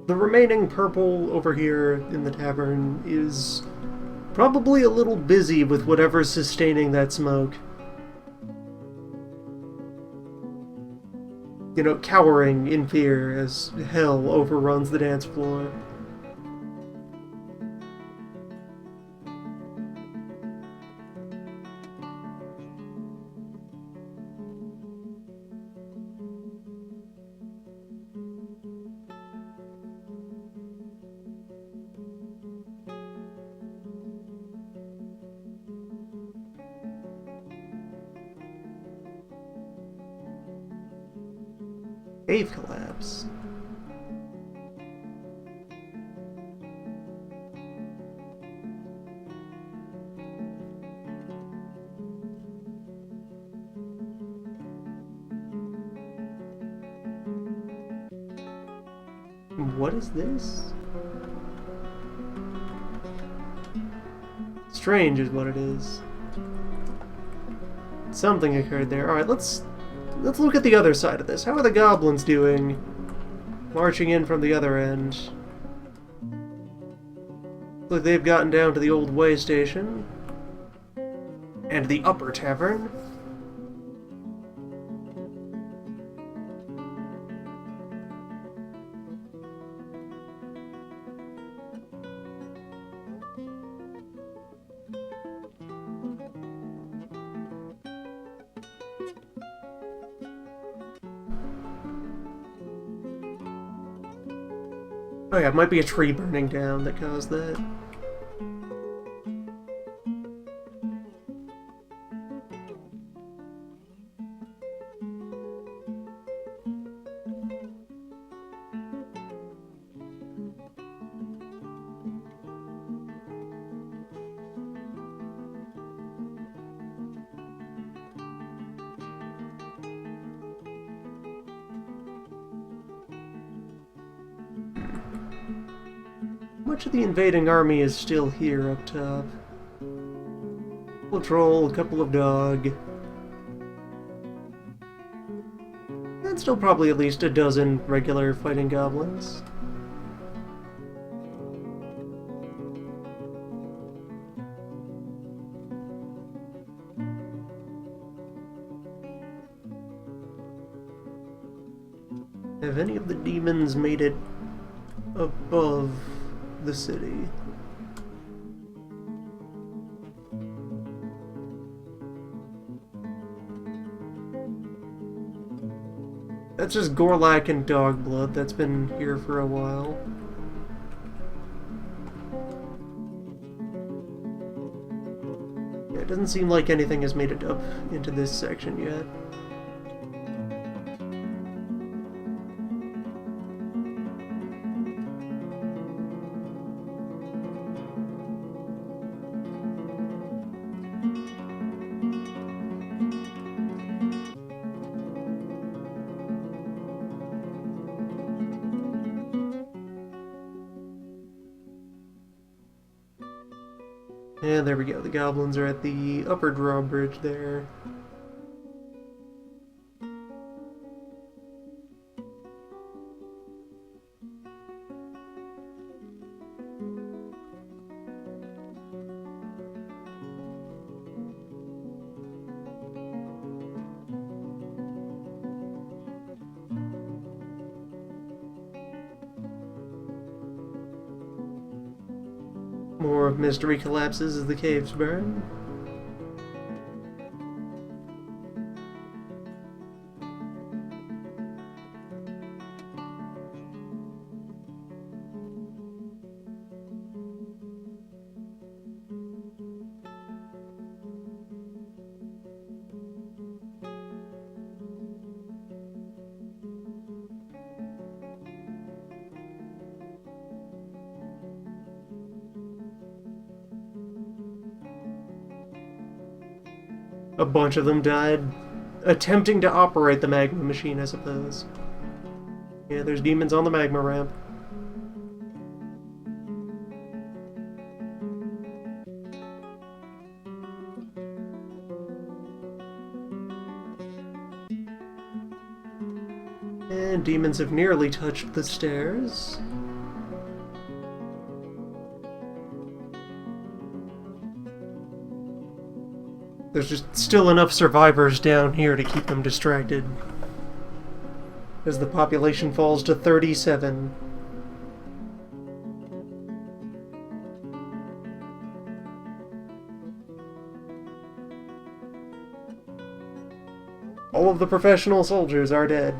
The remaining purple over here in the tavern is probably a little busy with whatever's sustaining that smoke. You know, cowering in fear as hell overruns the dance floor. Cave collapse. What is this? Strange is what it is. Something occurred there. Alright, let's let's look at the other side of this. How are the goblins doing? Marching in from the other end. Look, they've gotten down to the old way station. And the upper tavern. Oh yeah, it might be a tree burning down that caused that. Much of the invading army is still here up top. Patrol, a couple of dog. And still probably at least a dozen regular fighting goblins. Have any of the demons made it above the city? That's just Gorlak and Dogblood. That's been here for a while. Yeah, it doesn't seem like anything has made it up into this section yet. And there we go, the goblins are at the upper drawbridge there. More of mystery collapses as the caves burn. A bunch of them died attempting to operate the magma machine, I suppose. Yeah, there's demons on the magma ramp. And demons have nearly touched the stairs. There's just still enough survivors down here to keep them distracted. As the population falls to 37. All of the professional soldiers are dead.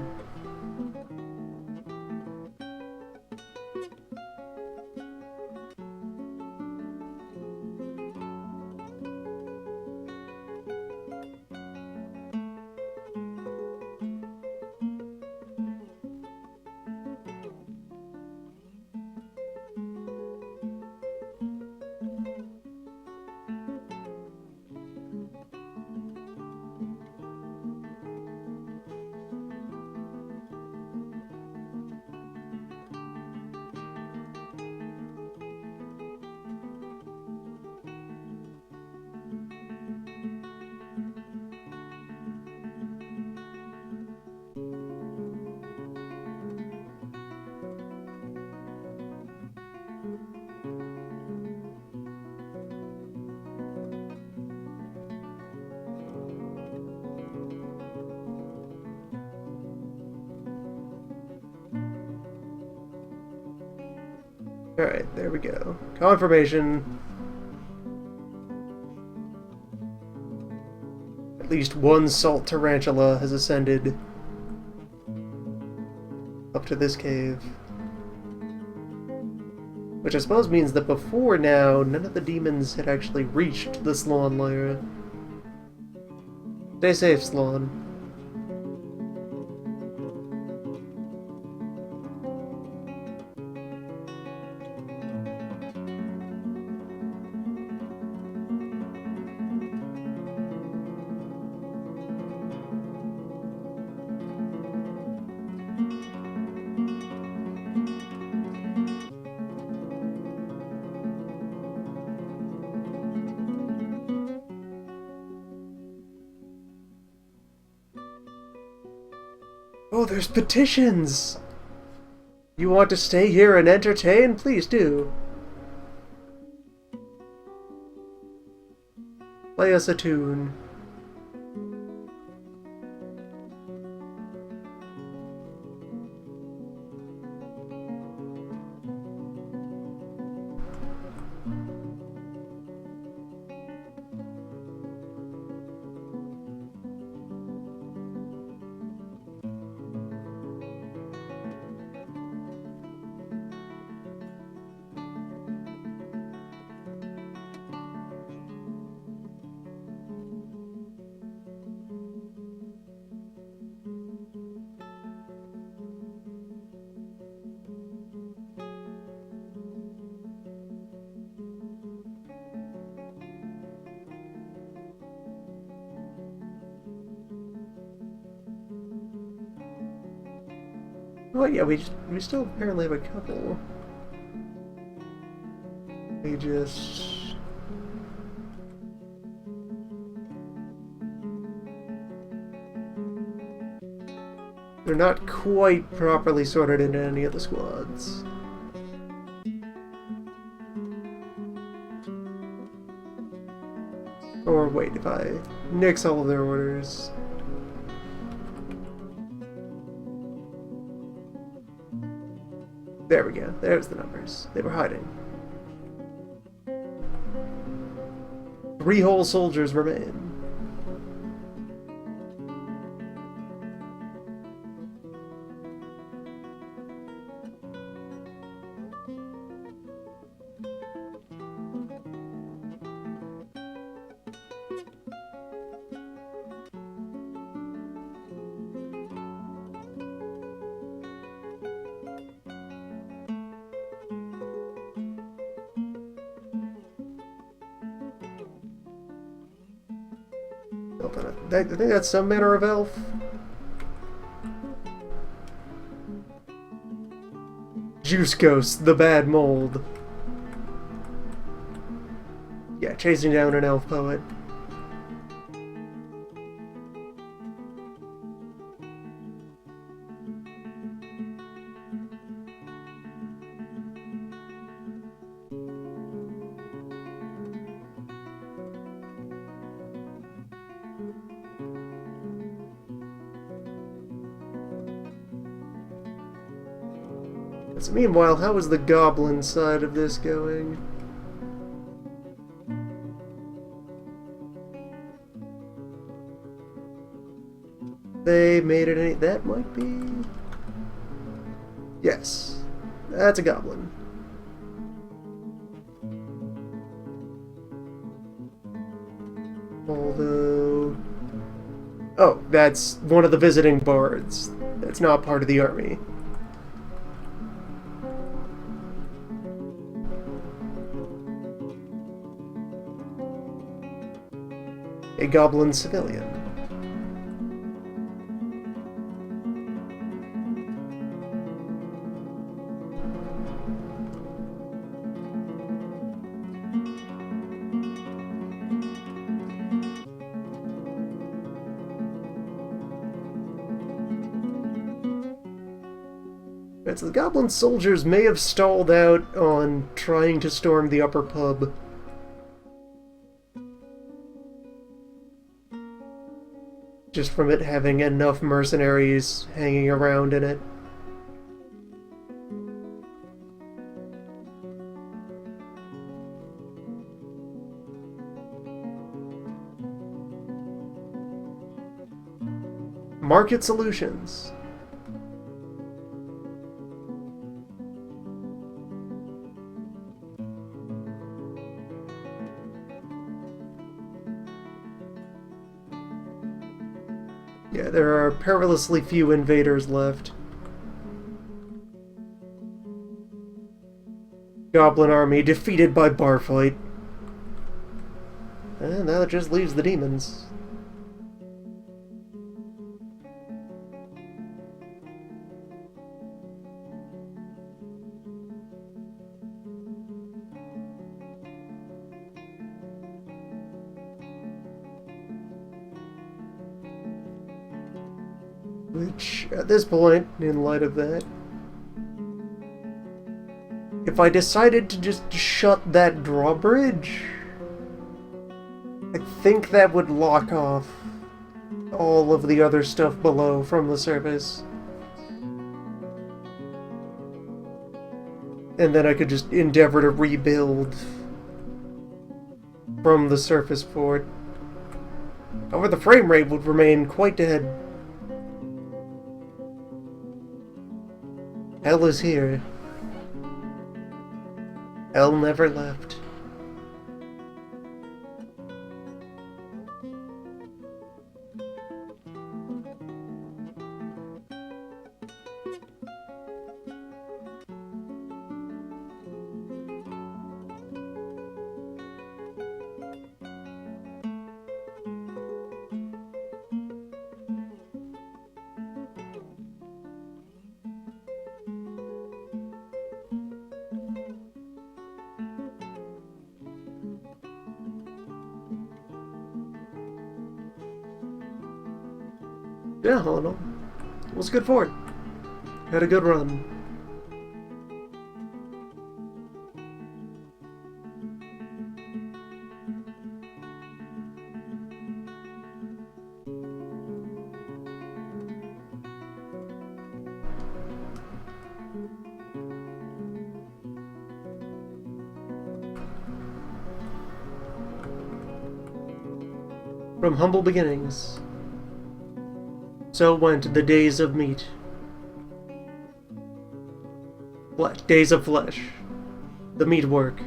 Alright, there we go. Confirmation. At least one salt tarantula has ascended up to this cave. Which I suppose means that before now, none of the demons had actually reached the Slawn lair. Stay safe, Slawn. Oh, there's petitions! You want to stay here and entertain? Please do. Play us a tune. Oh yeah, we still apparently have a couple. We just... They're not quite properly sorted into any of the squads. Or wait, if I nix all of their orders... There we go. There's the numbers. They were hiding. 3 whole soldiers remain. I think that's some manner of elf. Juice Ghost, the bad mold. Yeah, chasing down an elf poet. So meanwhile, how is the goblin side of this going? They made it any... That might be... Yes. That's a goblin. Although... Oh, that's one of the visiting bards. That's not part of the army. A goblin civilian. Right, so the goblin soldiers may have stalled out on trying to storm the upper pub. Just from it having enough mercenaries hanging around in it. Market solutions. Yeah, there are perilously few invaders left. Goblin army defeated by bar fight. And now it just leaves the demons. Which, at this point, in light of that, if I decided to just shut that drawbridge, I think that would lock off all of the other stuff below from the surface. And then I could just endeavor to rebuild from the surface port. However, the frame rate would remain quite dead. Hell is here. Hell never left. Yeah, all in all, it was good for it. Had a good run. From humble beginnings, so went the days of meat. Days of flesh. The Meatwork.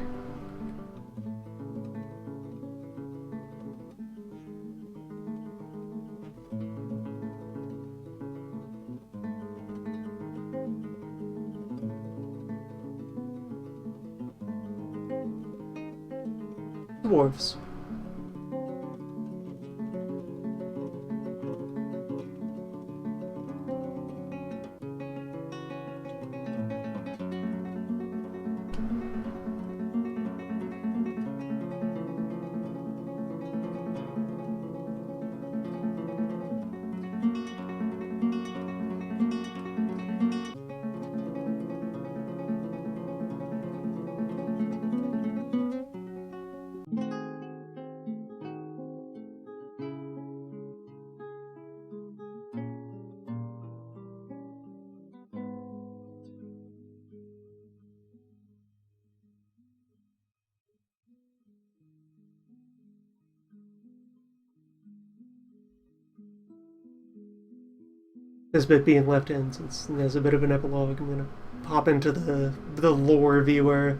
Dwarfs. This bit being left in, since there's a bit of an epilogue, I'm gonna pop into the lore viewer.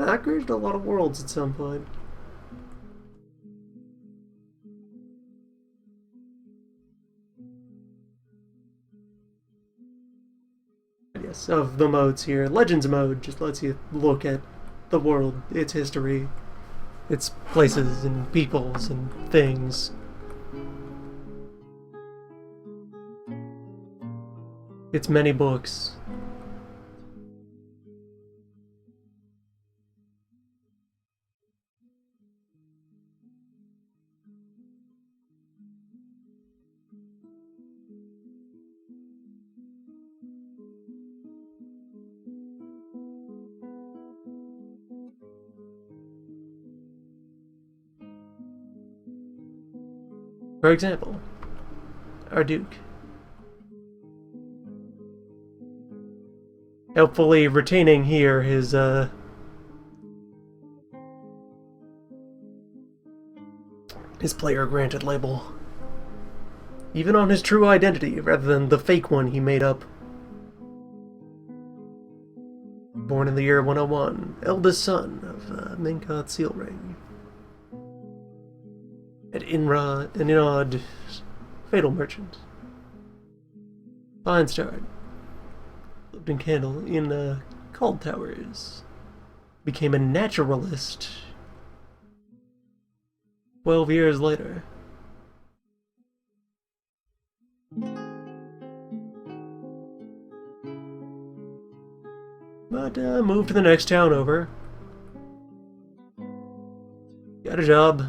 I created a lot of worlds at some point. Yes, of the modes here. Legends mode just lets you look at the world, its history, its places and peoples and things. Its many books. For example, our Duke. Helpfully retaining here his, his player-granted label. Even on his true identity, rather than the fake one he made up. Born in the year 101, eldest son of Minkot Sealring. At Inod, fatal merchant. Fine start. Lived in Candle in Cold Towers. Became a naturalist 12 years later. But moved to the next town over. Got a job.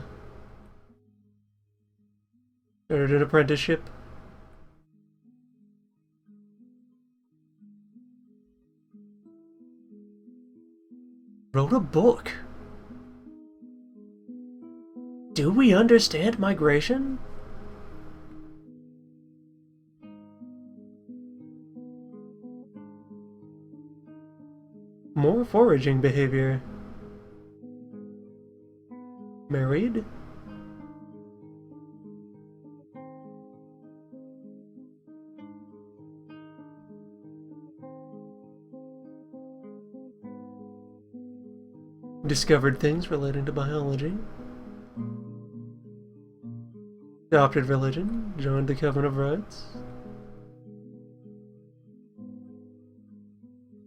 Started an apprenticeship. Wrote a book. Do we understand migration? More foraging behavior. Married? Discovered things relating to biology. Adopted religion. Joined the Covenant of Rights.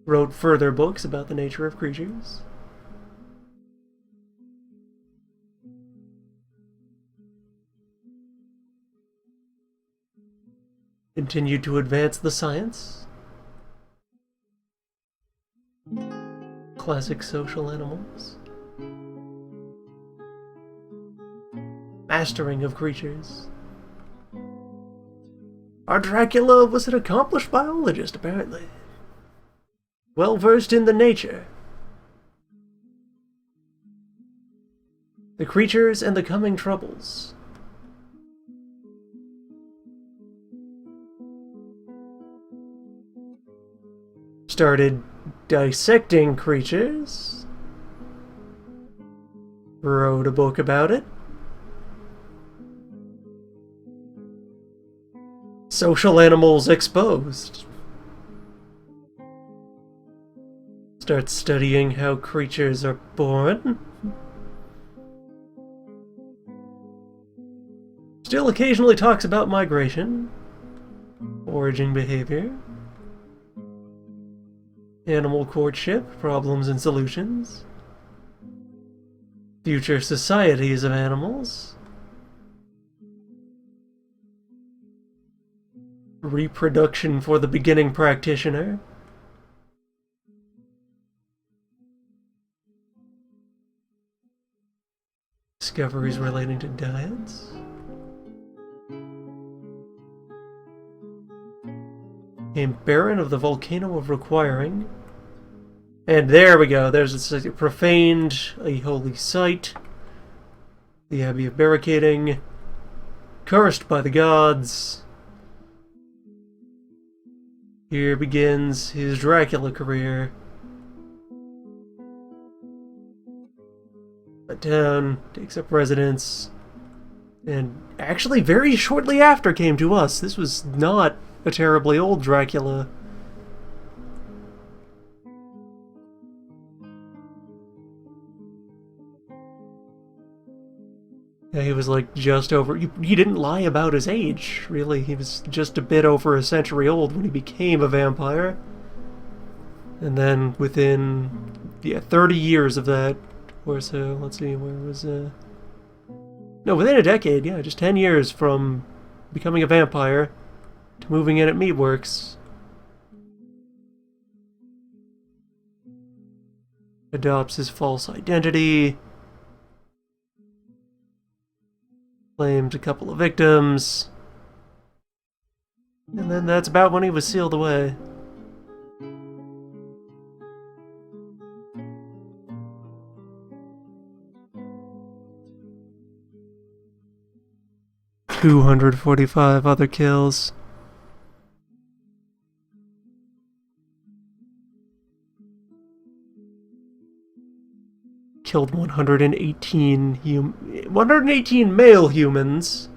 Wrote further books about the nature of creatures. Continued to advance the science. Classic social animals. Mastering of creatures. Our Dracula was an accomplished biologist, apparently. Well versed in the nature. The creatures and the coming troubles. Started dissecting creatures. Wrote a book about it. Social animals exposed. Start studying how creatures are born. Still occasionally talks about migration, foraging behavior, animal courtship, problems and solutions, future societies of animals, reproduction for the beginning practitioner, discoveries relating to diets, became Baron of the Volcano of Requiring, and there we go, there's a profaned a holy site, the Abbey of Barricading, cursed by the gods. Here begins his Dracula career. A town, takes up residence, and actually very shortly after came to us. This was not a terribly old Dracula. Yeah, he was like just over... He didn't lie about his age, really. He was just a bit over a century old when he became a vampire. And then within, 30 years of that, or so, let's see, where was... No, within a decade, yeah, just 10 years from becoming a vampire to moving in at Meatworks. Adopts his false identity. Claimed a couple of victims. And then that's about when he was sealed away. 245 other kills. Killed 118 male humans.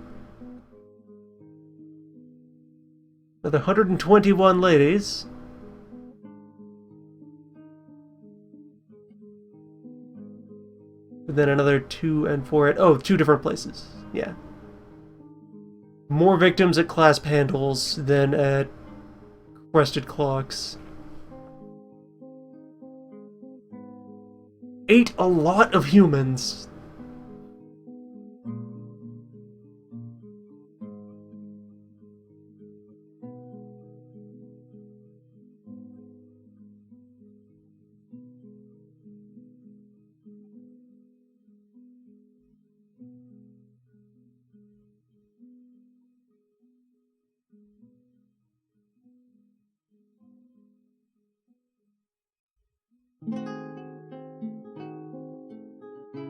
Another 121 ladies. And then another 2 and 4 at... Oh, 2 different places. Yeah. More victims at clasp handles than at crested clocks. Ate a lot of humans.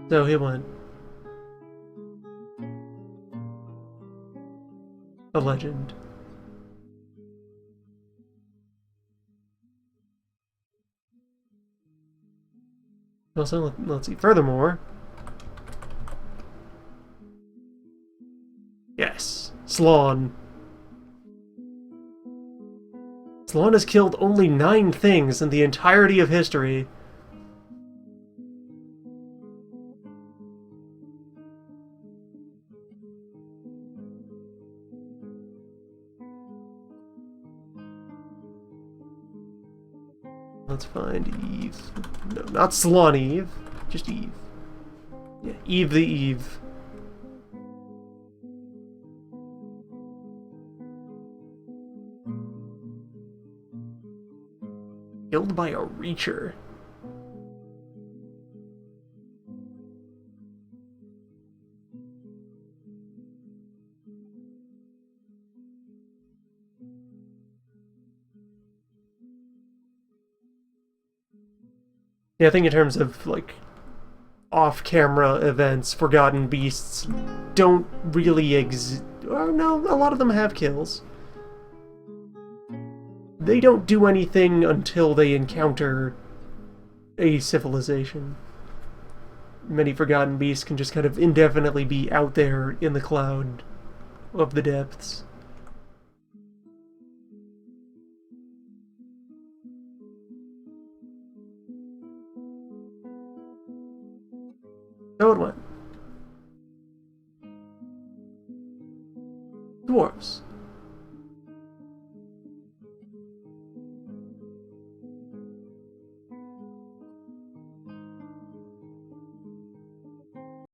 So he went. A legend. Also, let's see. Furthermore, yes, Sloan. Sloan has killed only 9 things in the entirety of history. Let's find Eve. No, not Salon Eve. Just Eve. Yeah, Eve the Eve. Killed by a Reacher. Yeah, I think in terms of, like, off-camera events, Forgotten Beasts don't really exist. Oh, no, a lot of them have kills. They don't do anything until they encounter a civilization. Many Forgotten Beasts can just kind of indefinitely be out there in the cloud of the depths. So it went. Dwarves.